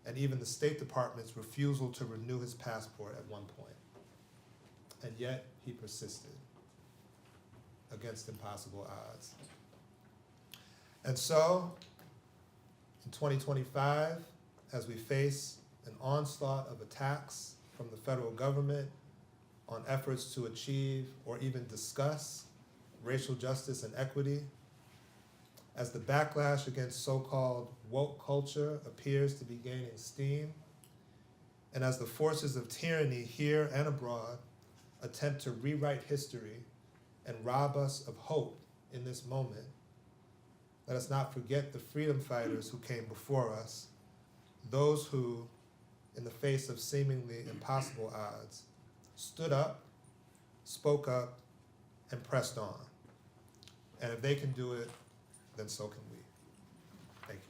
and even the State Department's refusal to renew his passport at one point. And yet, he persisted against impossible odds. And so, in 2025, as we face an onslaught of attacks from the federal government on efforts to achieve or even discuss racial justice and equity, As the backlash against so-called woke culture appears to be gaining steam, and as the forces of tyranny here and abroad attempt to rewrite history and rob us of hope in this moment, let us not forget the freedom fighters who came before us, those who, in the face of seemingly impossible odds, stood up, spoke up, and pressed on. And if they can do it, then so can we. Thank you.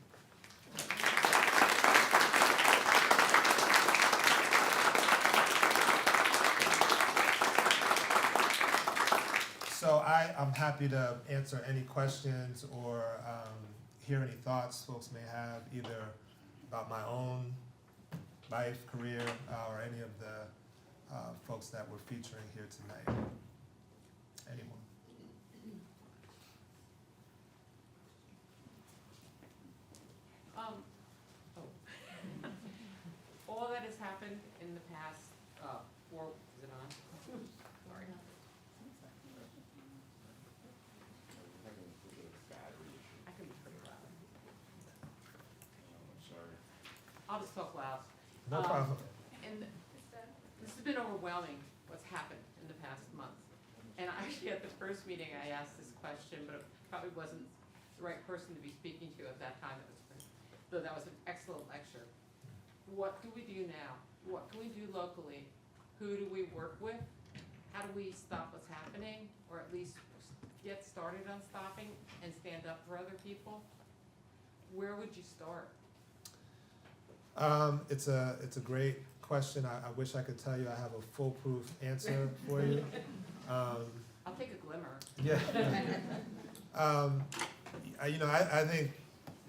So I'm happy to answer any questions or hear any thoughts folks may have, either about my own life, career, or any of the folks that we're featuring here tonight. Anyone? All that has happened in the past, is it on? Sorry. I can be pretty loud. Sorry. I'll just talk loud. No problem. And this has been overwhelming, what's happened in the past month. And actually at the first meeting, I asked this question, but it probably wasn't the right person to be speaking to at that time. Though that was an excellent lecture. What do we do now? What can we do locally? Who do we work with? How do we stop what's happening, or at least get started on stopping and stand up for other people? Where would you start? It's a great question. I wish I could tell you I have a foolproof answer for you. I'll take a glimmer. Yeah. I think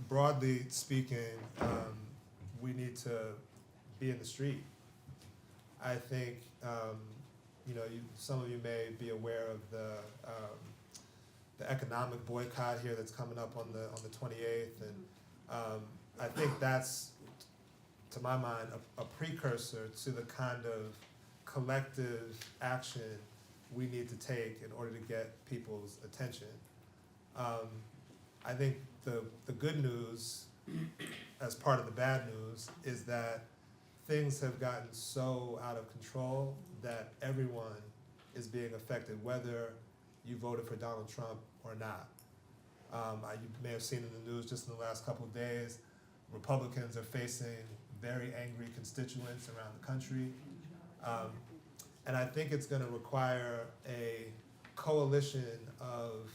broadly speaking, we need to be in the street. I think, some of you may be aware of the economic boycott here that's coming up on the 28th, and I think that's, to my mind, a precursor to the kind of collective action we need to take in order to get people's attention. I think the good news, as part of the bad news, is that things have gotten so out of control that everyone is being affected, whether you voted for Donald Trump or not. You may have seen in the news just in the last couple of days, Republicans are facing very angry constituents around the country. And I think it's going to require a coalition of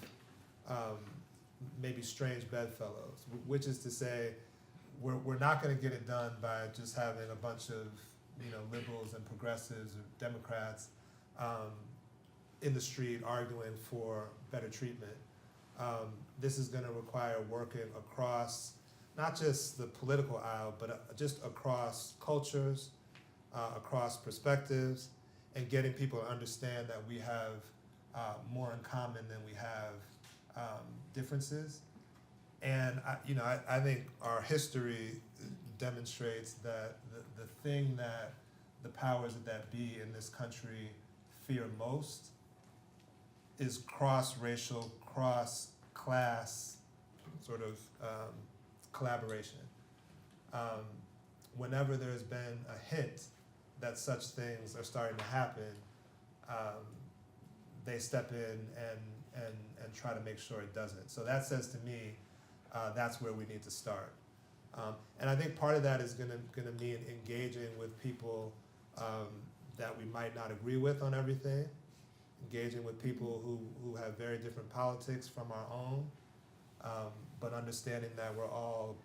maybe strange bedfellows, which is to say, we're not going to get it done by just having a bunch of liberals and progressives or Democrats in the street arguing for better treatment. This is going to require working across not just the political aisle, but just across cultures, across perspectives, and getting people to understand that we have more in common than we have differences. And I think our history demonstrates that the thing that the powers that be in this country fear most is cross-racial, cross-class sort of collaboration. Whenever there's been a hint that such things are starting to happen, they step in and try to make sure it doesn't. So that says to me, that's where we need to start. And I think part of that is gonna mean engaging with people that we might not agree with on everything, engaging with people who have very different politics from our own, but understanding that we're all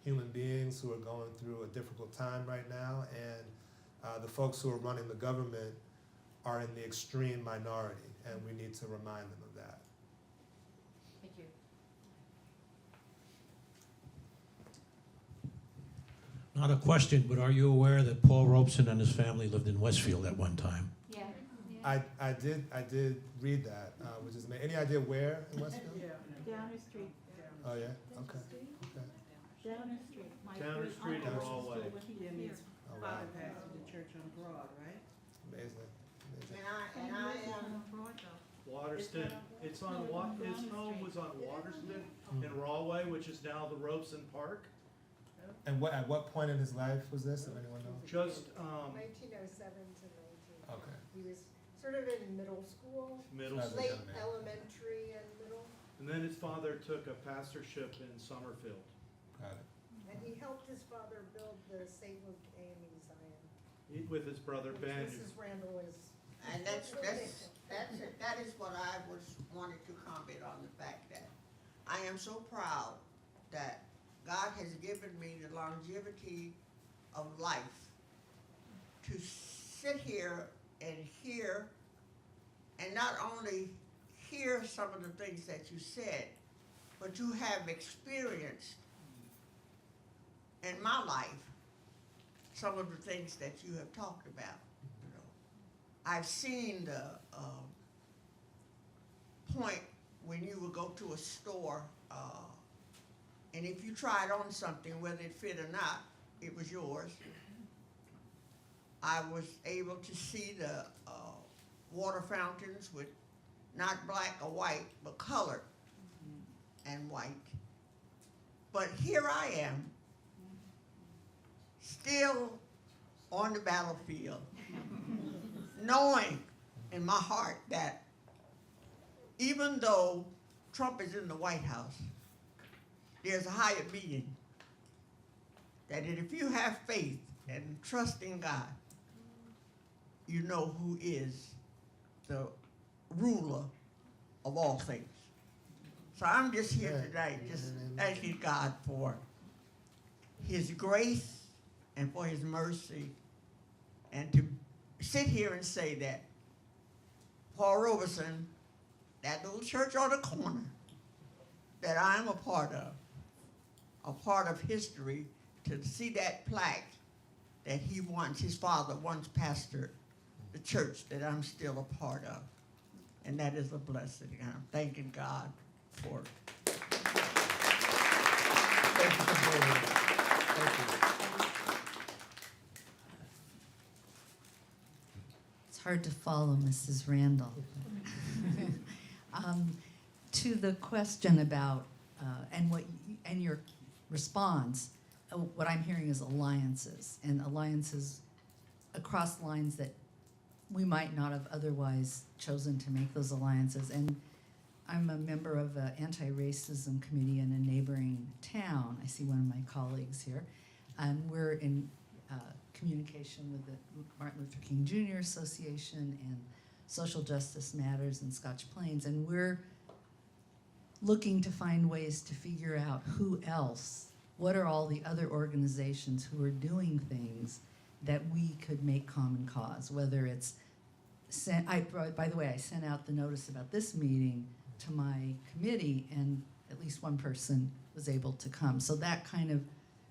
human beings who are going through a difficult time right now, and the folks who are running the government are in the extreme minority, and we need to remind them of that. Thank you. Not a question, but are you aware that Paul Robeson and his family lived in Westfield at one time? Yeah. I did read that, which is amazing. Any idea where in Westfield? Down the street. Oh yeah. Okay. Down the street. My Down the street great and uncle Broadway. was still living here. Oh wow. Father pastored the church on Broad, right? Amazing. Amazing. And I am. On Broad though. Waterston. It's on his home was on Waterston in Rawway, which is now the Robeson Park. And at what point in his life was this, if anyone knows? Just 1907 to 19. Okay. He was sort of in middle school, middle As a school. late young man. elementary and middle, And then his father took a pastorship in Summerfield. Got it. and he helped his father build the St. Luke AME Zion. With his brother Which Ben. Mrs. Randall is. And that is what I wanted to comment on, the fact that I am so proud that God has given me the longevity of life to sit here and hear, and not only hear some of the things that you said, but to have experienced in my life some of the things that you have talked about. You know, I've seen the point when you would go to a store, and if you tried on something, whether it fit or not, it was yours. I was able to see the water fountains with not black or white, but colored and white. But here I am, still on the battlefield, knowing in my heart that even though Trump is in the White House, there's a higher being, that if you have faith and trust in God, you know who is the ruler of all things. So I'm just here today, just thanking God for his grace and for his mercy, and to sit here and say that Paul Robeson, that little church on the corner that I'm a part of history, to see that plaque that his father once pastored the church that I'm still a part of. And that is a blessing. And I'm thanking God for it. Thank you for doing that. Thank you. It's hard to follow Mrs. Randall. To the question about and your response, what I'm hearing is alliances, and alliances across lines that we might not have otherwise chosen to make those alliances. And I'm a member of an anti-racism committee in a neighboring town. I see one of my colleagues here. And we're in communication with the Martin Luther King Jr. Association and Social Justice Matters in Scotch Plains. And we're looking to find ways to figure out who else, what are all the other organizations who are doing things that we could make common cause, whether it's, by the way, I sent out the notice about this meeting to my committee, and at least one person was able to come. So that kind of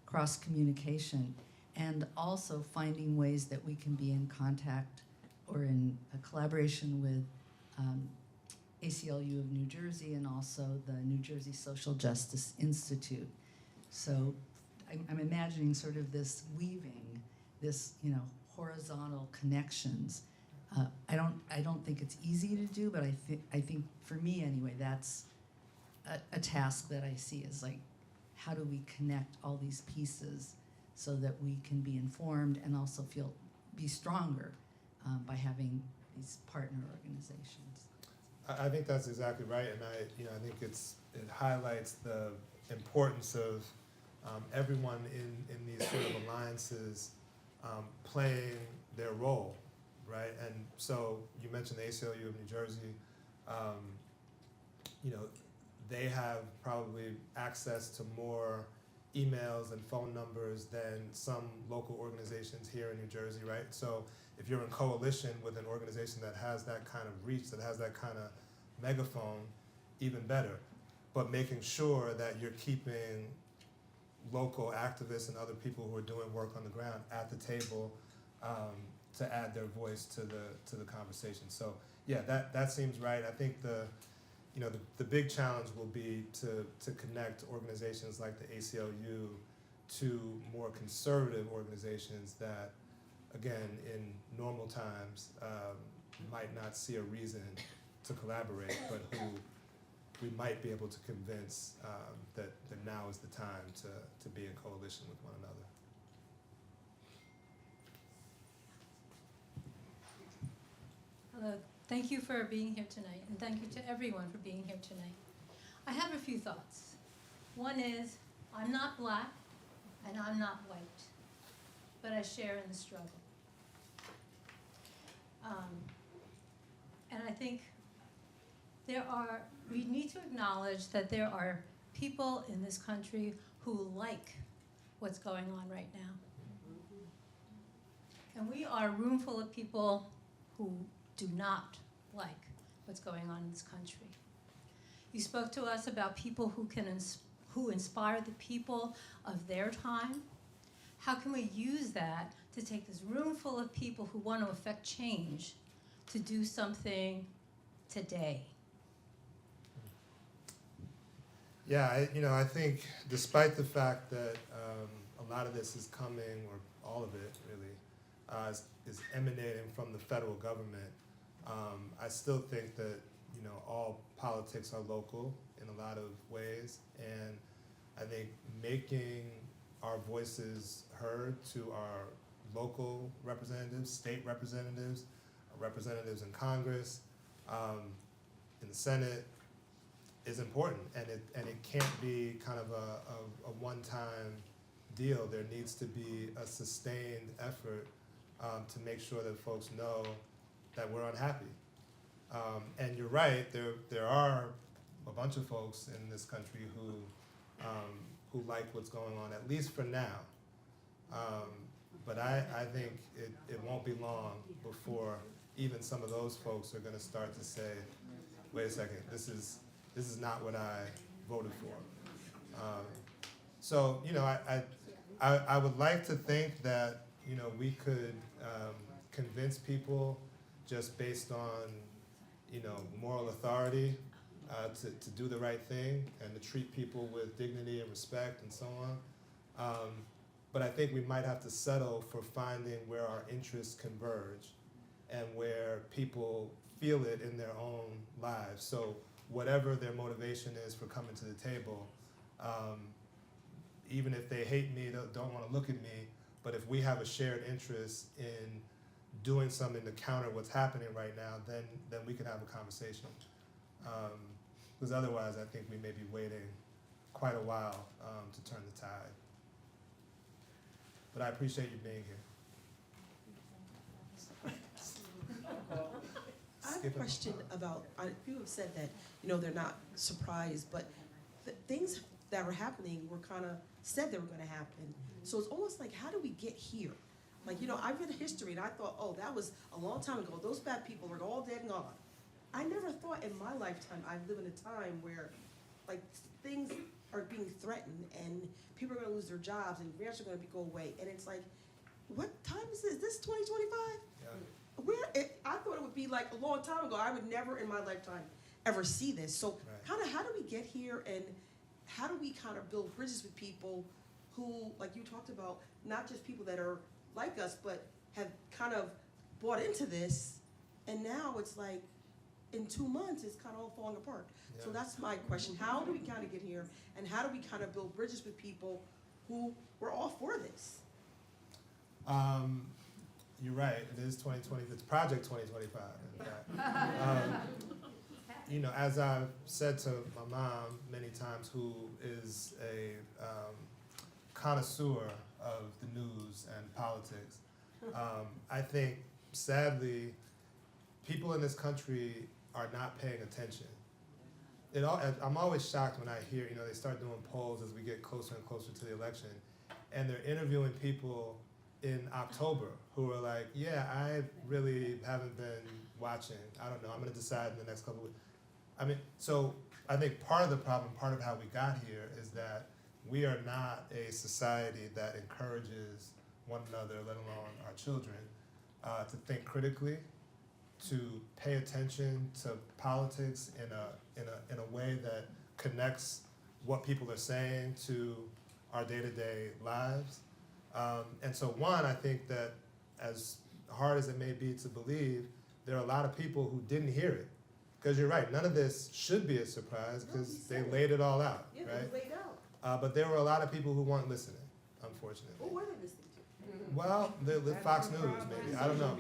cross-communication, and also finding ways that we can be in contact or in a collaboration with ACLU of New Jersey and also the New Jersey Social Justice Institute. So I'm imagining sort of this weaving, this horizontal connections. I don't think it's easy to do, but I think for me anyway, that's a task that I see is like, how do we connect all these pieces so that we can be informed and also be stronger by having these partner organizations. I think that's exactly right, and I think it highlights the importance of everyone in these sort of alliances playing their role, right? And so you mentioned the ACLU of New Jersey. They have probably access to more emails and phone numbers than some local organizations here in New Jersey, right? So if you're in coalition with an organization that has that kind of reach, that has that kind of megaphone, even better. But making sure that you're keeping local activists and other people who are doing work on the ground at the table to add their voice to the conversation. So yeah, that seems right. I think the big challenge will be to connect organizations like the ACLU to more conservative organizations that, again, in normal times, might not see a reason to collaborate, but who we might be able to convince that now is the time to be in coalition with one another. Hello. Thank you for being here tonight, and thank you to everyone for being here tonight. I have a few thoughts. One is, I'm not black and I'm not white, but I share in the struggle. And I think we need to acknowledge that there are people in this country who like what's going on right now. And we are a room full of people who do not like what's going on in this country. You spoke to us about people who inspire the people of their time. How can we use that to take this room full of people who want to affect change to do something today? Yeah, I think despite the fact that a lot of this is coming, or all of it really, is emanating from the federal government, I still think that all politics are local in a lot of ways, and I think making our voices heard to our local representatives, state representatives, representatives in Congress, in the Senate, is important, and it can't be kind of a one-time deal. There needs to be a sustained effort to make sure that folks know that we're unhappy. And you're right, there are a bunch of folks in this country who like what's going on, at least for now. But I think it won't be long before even some of those folks are going to start to say, wait a second, this is not what I voted for. So I would like to think that we could convince people just based on moral authority to do the right thing and to treat people with dignity and respect and so on. But I think we might have to settle for finding where our interests converge and where people feel it in their own lives. So whatever their motivation is for coming to the table, even if they hate me, don't want to look at me, but if we have a shared interest in doing something to counter what's happening right now, then we can have a conversation. Because otherwise, I think we may be waiting quite a while to turn the tide. But I appreciate you being here. I have a question about, people have said that, they're not surprised, but the things that were happening were kind of said they were going to happen. So it's almost like, how do we get here? Like, I've read history and I thought, oh, that was a long time ago. Those bad people were all dead and gone. I never thought in my lifetime I'd live in a time where, like, things are being threatened and people are going to lose their jobs and grants are going to go away. And it's like, what time is this? Is this 2025? Yeah. I thought it would be like a long time ago. I would never in my lifetime ever see this. So kind of how do we get here, and how do we kind of build bridges with people who, like you talked about, not just people that are like us, but have kind of bought into this, and now it's like in 2 months it's kind of all falling apart. Yeah. So that's my question. How do we kind of get here, and how do we kind of build bridges with people who were all for this? You're right, it is 2020, it's Project 2025, in fact. As I've said to my mom many times, who is a connoisseur of the news and politics, I think, sadly, people in this country are not paying attention. I'm always shocked when I hear, they start doing polls as we get closer and closer to the election, and they're interviewing people in October who are like, yeah, I really haven't been watching. I don't know, I'm gonna decide in the next couple of weeks. So I think part of the problem, part of how we got here, is that we are not a society that encourages one another, let alone our children, to think critically, to pay attention to politics in a way that connects what people are saying to our day-to-day lives. And so I think that as hard as it may be to believe, there are a lot of people who didn't hear it because you're right, none of this should be a surprise because they laid it all out, Yeah, it right? was laid out. But there were a lot of people who weren't listening, unfortunately. What were they listening to? Well, the Fox News, maybe, I don't know.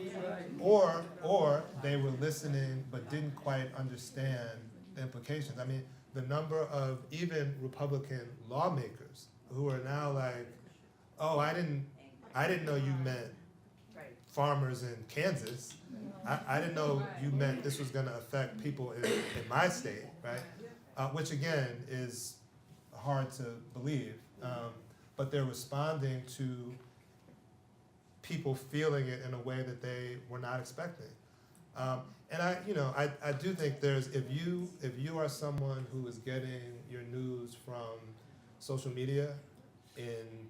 Or they were listening but didn't quite understand the implications. I mean, the number of even Republican lawmakers who are now like, oh, I didn't know you meant farmers in Kansas. I didn't know you meant this was gonna affect people in my state, right? Which again is hard to believe. But they're responding to people feeling it in a way that they were not expecting. And I do think there's, if you are someone who is getting your news from social media in,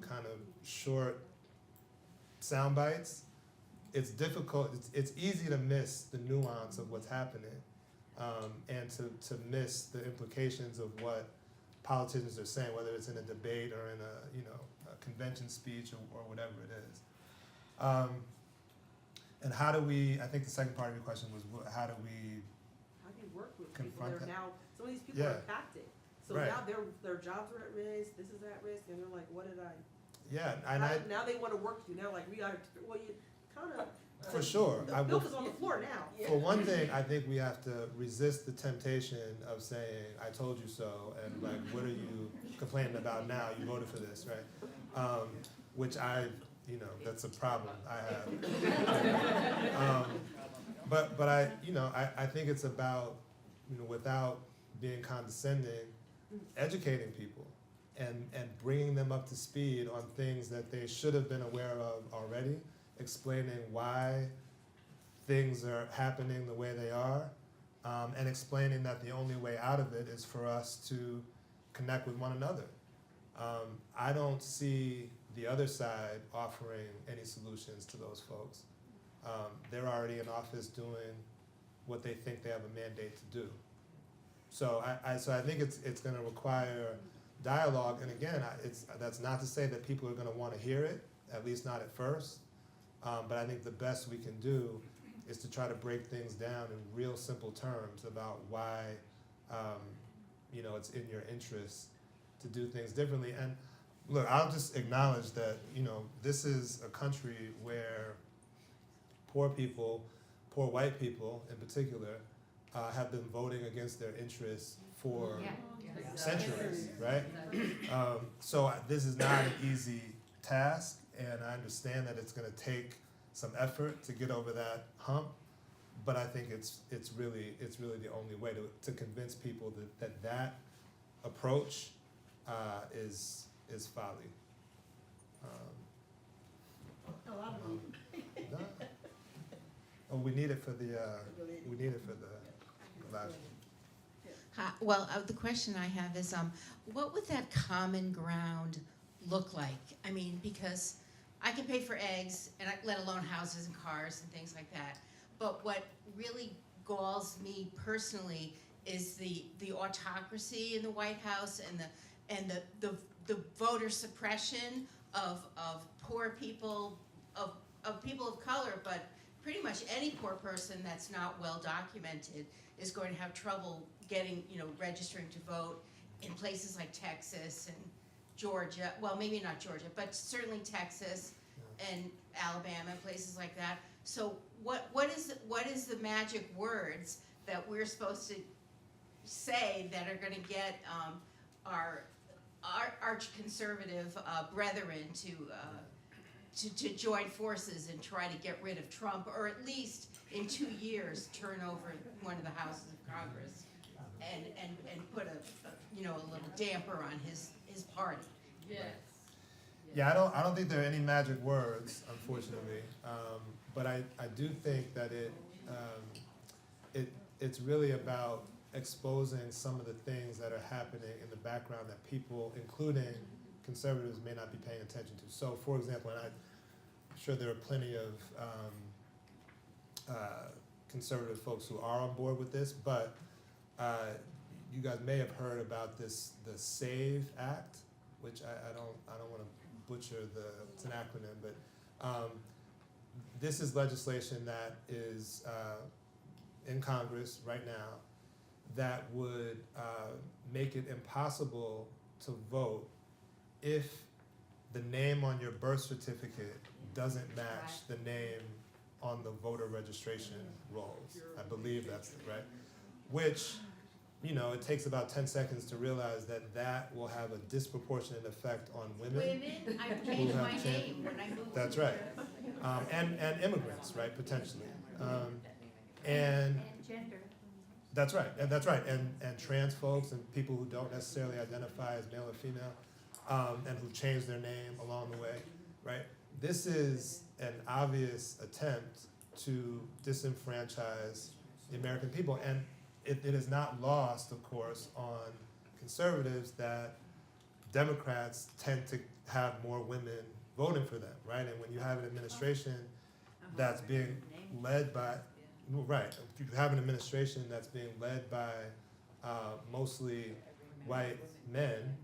kind of short sound bites, it's difficult, it's easy to miss the nuance of what's happening, and to miss the implications of what politicians are saying, whether it's in a debate or in a convention speech or whatever it is. And how do we, I think the second part of your question was, how do we work with people confront that are that? now, some of these people are impacted. So Right. now their jobs are at risk, this is at risk, and they're like, what did I? Yeah, and Now they want to work with you, now like, we gotta, well, you kind of. For sure. The milk is on the floor now. For one thing, I think we have to resist the temptation of saying, I told you so, and like, what are you complaining about now? You voted for this, right? Which that's a problem I have. But I think it's about, without being condescending, educating people and bringing them up to speed on things that they should have been aware of already, explaining why things are happening the way they are, and explaining that the only way out of it is for us to connect with one another. I don't see the other side offering any solutions to those folks. They're already in office doing what they think they have a mandate to do. So I think it's going to require dialogue, and again, that's not to say that people are going to want to hear it, at least not at first. But I think the best we can do is to try to break things down in real simple terms about why, it's in your interest to do things differently. And look, I'll just acknowledge that, this is a country where poor people, poor white people in particular, have been voting against their interests for centuries, right? So this is not an easy task, and I understand that it's going to take some effort to get over that hump, but I think it's really the only way to convince people that approach is folly. We need it for the last one. Hi, well, the question I have is, what would that common ground look like? I mean, because I can pay for eggs, and let alone houses and cars and things like that. But what really galls me personally is the autocracy in the White House and the voter suppression of poor people, of people of color, but pretty much any poor person that's not well documented is going to have trouble getting, registering to vote in places like Texas and Georgia. Well, maybe not Georgia, but certainly Texas and Alabama and places like that. So what is the magic words that we're supposed to say that are going to get our arch-conservative brethren to join forces and try to get rid of Trump, or at least in 2 years turn over one of the houses of Congress and put a little damper on his party. Yes. Yeah, I don't think there are any magic words, unfortunately. But I do think that it's really about exposing some of the things that are happening in the background that people, including conservatives, may not be paying attention to. So, for example, and I'm sure there are plenty of conservative folks who are on board with this, but you guys may have heard about the SAVE Act, which I don't want to butcher it's an acronym, but this is legislation that is in Congress right now that would make it impossible to vote if the name on your birth certificate doesn't match the name on the voter registration rolls. I believe that's it, right? Which, you know, it takes about 10 seconds to realize that that will have a disproportionate effect on women. I've who changed have my chan- name when I moved. That's right. And immigrants, right, potentially. And Gender. that's right, and trans folks and people who don't necessarily identify as male or female, and who change their name along the way, right? This is an obvious attempt to disenfranchise the American people, and it is not lost, of course, on conservatives that Democrats tend to have more women voting for them, right? And when you have an administration that's being led by, right, if you have an administration that's being led by mostly white men,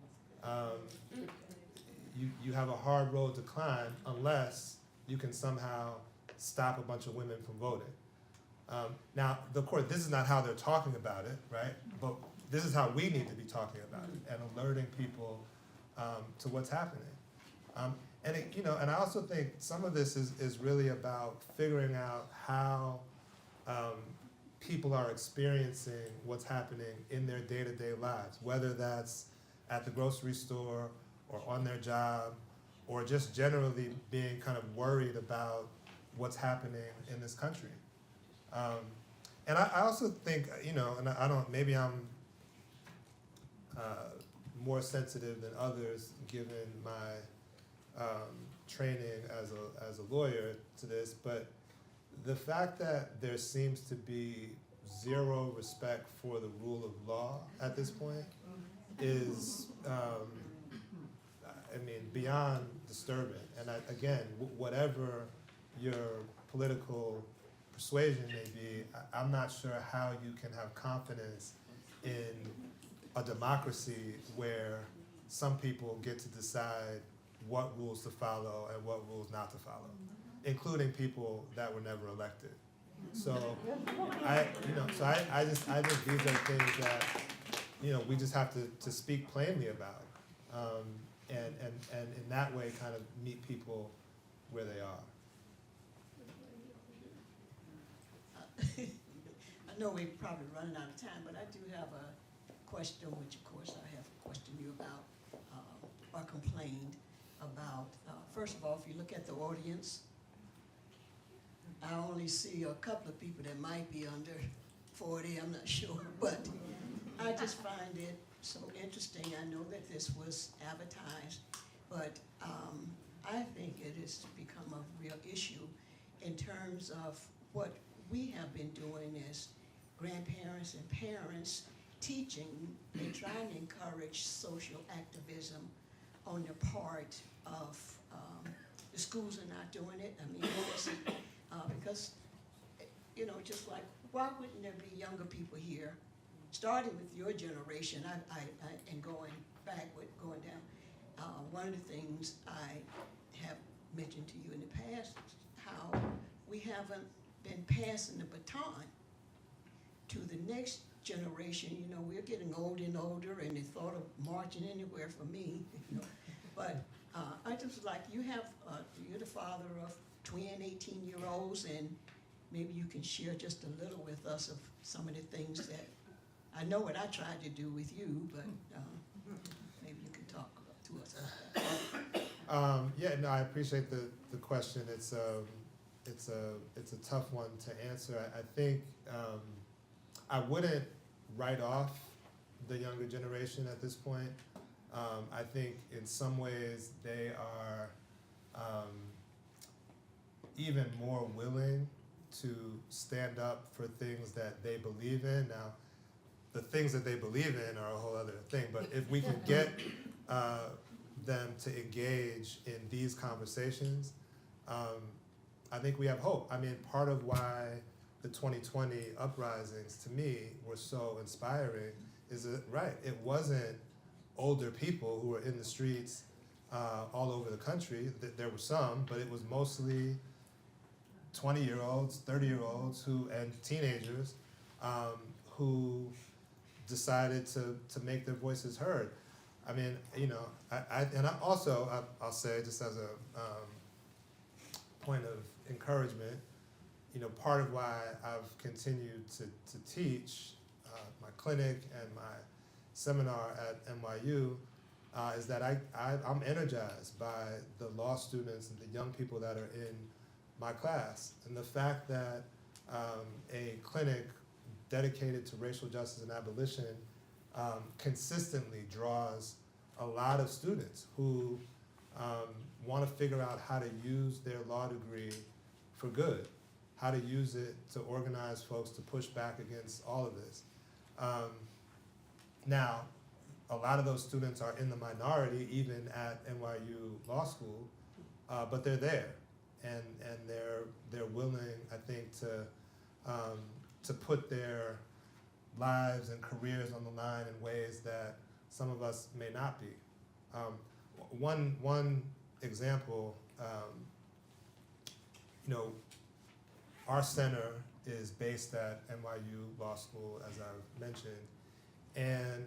you have a hard road to climb unless you can somehow stop a bunch of women from voting. Now, of course, this is not how they're talking about it, right? But this is how we need to be talking about it and alerting people to what's happening. And it, you know, and I also think some of this is really about figuring out how people are experiencing what's happening in their day-to-day lives, whether that's at the grocery store or on their job, or just generally being kind of worried about what's happening in this country. And I also think, you know, and I don't, maybe I'm more sensitive than others given my training as a lawyer to this, but the fact that there seems to be zero respect for the rule of law at this point is, I mean, beyond disturbing. And again, whatever your political persuasion may be, I'm not sure how you can have confidence in a democracy where some people get to decide what rules to follow and what rules not to follow, including people that were never elected. So I think these are things that, you know, we just have to speak plainly about, and in that way kind of meet people where they are. I know we're probably running out of time, but I do have a question, which of course I have questioned you about, or complained about. First of all, if you look at the audience, I only see a couple of people that might be under 40, I'm not sure, but I just find it so interesting. I know that this was advertised, but I think it has become a real issue in terms of what we have been doing as grandparents and parents, teaching and trying to encourage social activism on the part of the schools are not doing it. I mean, because, you know, just like, why wouldn't there be younger people here, starting with your generation, and going backward, going down. One of the things I have mentioned to you in the past is how we haven't been passing the baton to the next generation. You know, we're getting older and older, and the thought of marching anywhere for me, you know. But I just like, you're the father of twin 18-year-olds, and maybe you can share just a little with us of some of the things that, I know what I tried to do with you, but maybe you can talk to us about that. Yeah, no, I appreciate the question. It's a tough one to answer. I think I wouldn't write off the younger generation at this point. I think in some ways they are even more willing to stand up for things that they believe in. Now, the things that they believe in are a whole other thing, but if we can get them to engage in these conversations, I think we have hope. I mean, part of why the 2020 uprisings, to me, were so inspiring is that, right, it wasn't older people who were in the streets all over the country. There were some, but it was mostly 20-year-olds, 30-year-olds and teenagers who decided to make their voices heard. I mean, you know, I'll say, just as a point of encouragement, you know, part of why I've continued to teach my clinic and my seminar at NYU is that I'm energized by the law students and the young people that are in my class. And the fact that a clinic dedicated to racial justice and abolition consistently draws a lot of students who want to figure out how to use their law degree for good, how to use it to organize folks to push back against all of this. Now, a lot of those students are in the minority, even at NYU Law School, but they're there, and they're willing, I think, to put their lives and careers on the line in ways that some of us may not be. One example, you know, our center is based at NYU Law School, as I've mentioned, and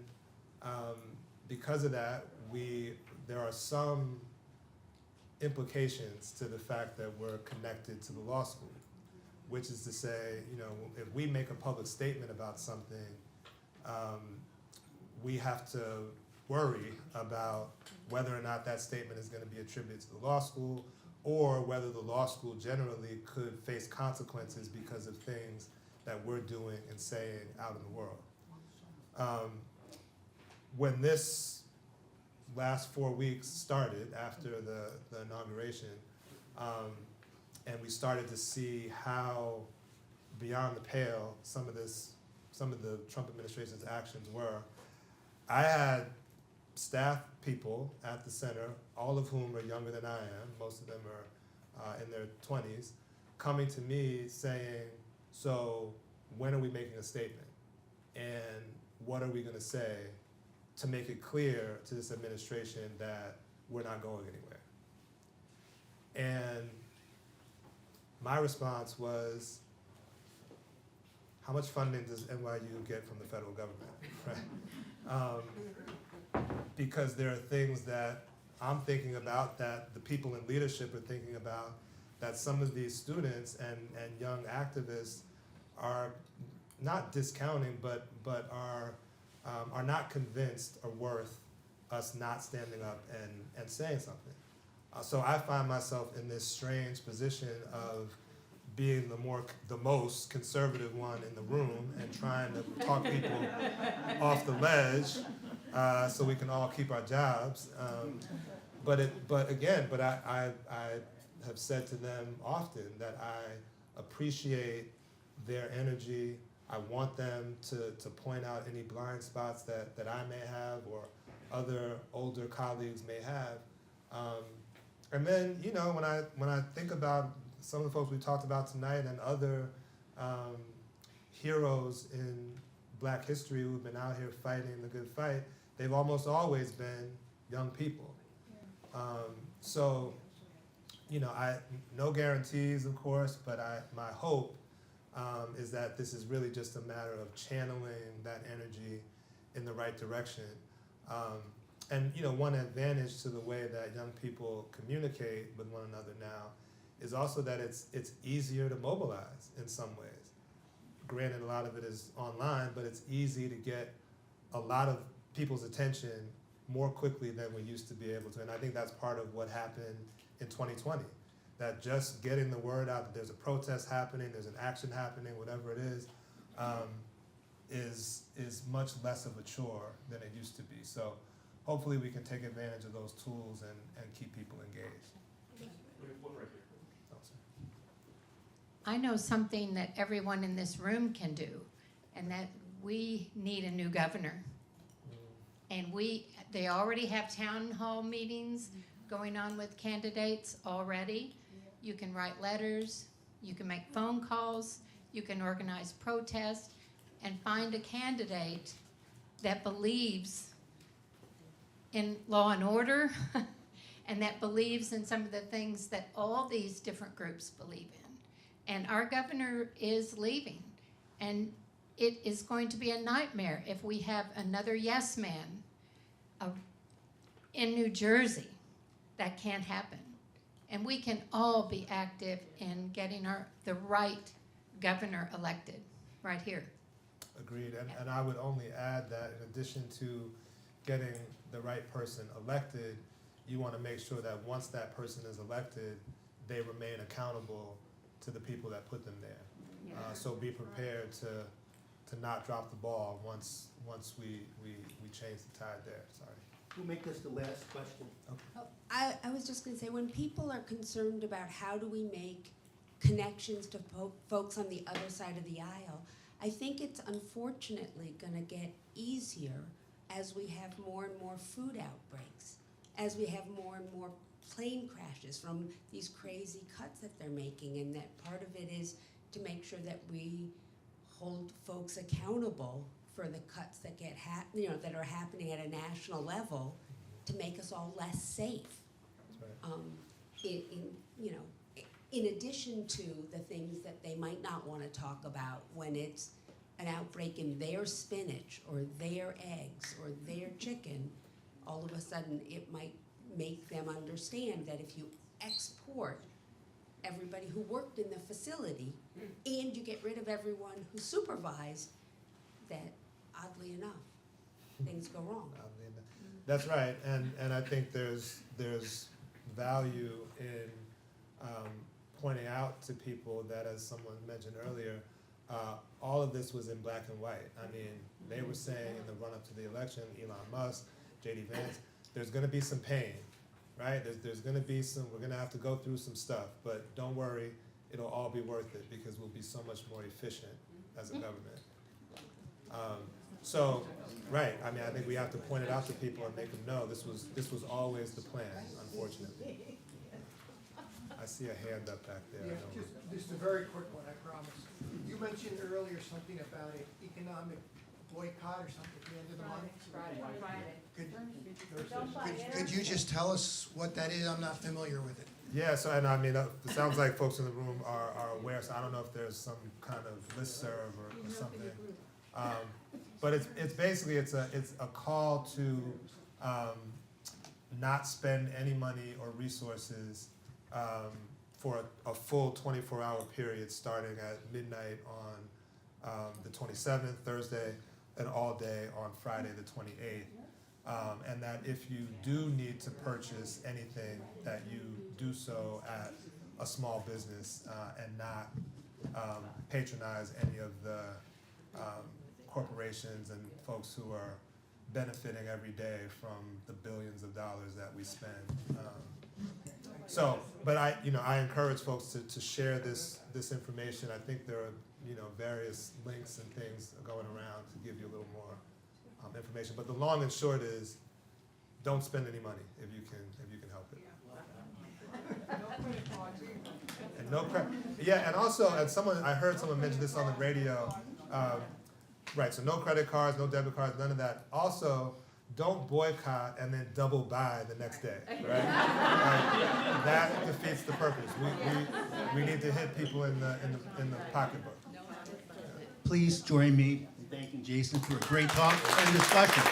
because of that, there are some implications to the fact that we're connected to the law school, which is to say, you know, if we make a public statement about something, we have to worry about whether or not that statement is going to be attributed to the law school, or whether the law school generally could face consequences because of things that we're doing and saying out in the world. When this last 4 weeks started after the inauguration, and we started to see how beyond the pale some of the Trump administration's actions were, I had staff people at the center, all of whom are younger than I am, most of them are in their 20s, coming to me saying, so when are we making a statement? And what are we going to say to make it clear to this administration that we're not going anywhere? And my response was, how much funding does NYU get from the federal government? Right? Because there are things that I'm thinking about, that the people in leadership are thinking about, that some of these students and young activists are not discounting, but are not convinced are worth us not standing up and saying something. So I find myself in this strange position of being the most conservative one in the room and trying to talk people off the ledge so we can all keep our jobs. But I have said to them often that I appreciate their energy. I want them to point out any blind spots that I may have or other older colleagues may have. And then, you know, when I think about some of the folks we talked about tonight and other heroes in Black history who've been out here fighting the good fight, they've almost always been young people. So, you know, no guarantees, of course, but my hope is that this is really just a matter of channeling that energy in the right direction. And you know, one advantage to the way that young people communicate with one another now is also that it's easier to mobilize in some ways. Granted, a lot of it is online, but it's easy to get a lot of people's attention more quickly than we used to be able to. And I think that's part of what happened in 2020. That just getting the word out that there's a protest happening, there's an action happening, whatever it is much less of a chore than it used to be. So hopefully we can take advantage of those tools and keep people engaged. I know something that everyone in this room can do, and that we need a new governor. And they already have town hall meetings going on with candidates already. You can write letters, you can make phone calls, you can organize protests, and find a candidate that believes in law and order and that believes in some of the things that all these different groups believe in. And our governor is leaving. And it is going to be a nightmare if we have another yes man in New Jersey. That can't happen. And we can all be active in getting the right governor elected right here. Agreed, and I would only add that in addition to getting the right person elected, you want to make sure that once that person is elected, they remain accountable to the people that put them there. So be prepared to not drop the ball once we change the tide there. Sorry. We'll make this the last question. Oh, I was just going to say, when people are concerned about how do we make connections to folks on the other side of the aisle, I think it's unfortunately going to get easier as we have more and more food outbreaks, as we have more and more plane crashes from these crazy cuts that they're making, and that part of it is to make sure that we hold folks accountable for the cuts that that are happening at a national level to make us all less safe. That's right. In addition to the things that they might not want to talk about when it's an outbreak in their spinach or their eggs or their chicken, all of a sudden it might make them understand that if you export everybody who worked in the facility and you get rid of everyone who supervised, that oddly enough, things go wrong. That's right, and I think there's value in pointing out to people that, as someone mentioned earlier, all of this was in black and white. I mean, they were saying in the run-up to the election, Elon Musk, J.D. Vance, there's going to be some pain, right? There's going to be we're going to have to go through some stuff, but don't worry, it'll all be worth it because we'll be so much more efficient as a government. So, right, I mean, I think we have to point it out to people and make them know this was always the plan, unfortunately. I see a hand up back there. Yeah, just a very quick one, I promise. You mentioned earlier something about an economic boycott or something at the end of the month. Could you just tell us what that is? I'm not familiar with it. Yeah, so, and I mean, it sounds like folks in the room are aware, so I don't know if there's some kind of listserv or something. But it's basically, it's a call to not spend any money or resources for a full 24-hour period starting at midnight on the 27th, Thursday, and all day on Friday, the 28th. And that if you do need to purchase anything, that you do so at a small business and not patronize any of the corporations and folks who are benefiting every day from the billions of dollars that we spend. But I encourage folks to share this information. I think there are various links and things going around to give you a little more information. But the long and short is, don't spend any money if you can help it. And no credit. Yeah, and also, I heard someone mention this on the radio. Right, so no credit cards, no debit cards, none of that. Also, don't boycott and then double buy the next day, right? That defeats the purpose. We need to hit people in the pocketbook. Please join me in thanking Jason for a great talk and discussion.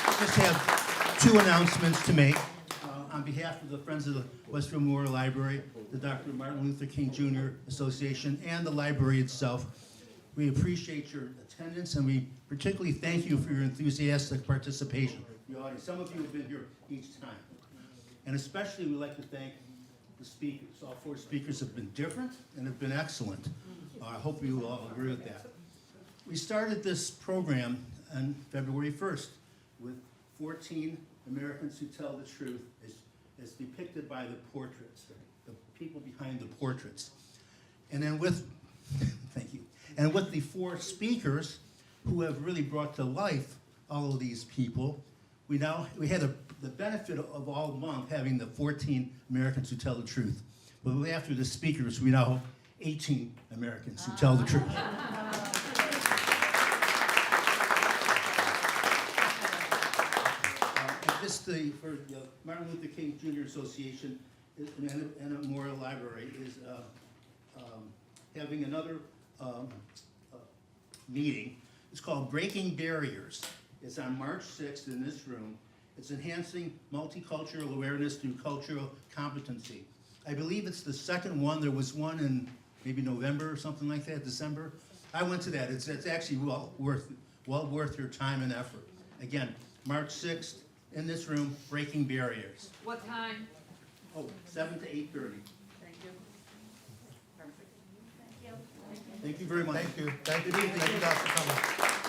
I just have two announcements to make. On behalf of the Friends of the Westfield Memorial Library, the Dr. Martin Luther King Jr. Association, and the library itself, we appreciate your attendance, and we particularly thank you for your enthusiastic participation. The audience, some of you have been here each time. And especially we'd like to thank the speakers. All four speakers have been different and have been excellent. I hope you all agree with that. We started this program on February 1st with 14 Americans who tell the truth as depicted by the portraits, the people behind the portraits. And then thank you, and with the four speakers who have really brought to life all of these people, we had the benefit of all month having the 14 Americans who tell the truth. But after the speakers, we now have 18 Americans who tell the truth. For the Martin Luther King Jr. Association and a Memorial Library is having another meeting. It's called Breaking Barriers. It's on March 6th in this room. It's enhancing multicultural awareness through cultural competency. I believe it's the second one. There was one in maybe November or something like that, December. I went to that. It's actually well worth your time and effort. Again, March 6th in this room, Breaking Barriers. What time? Oh, 7 to 8:30. Thank you. Perfect. Thank you very much. Thank you. Thank you, Dr. Cummings.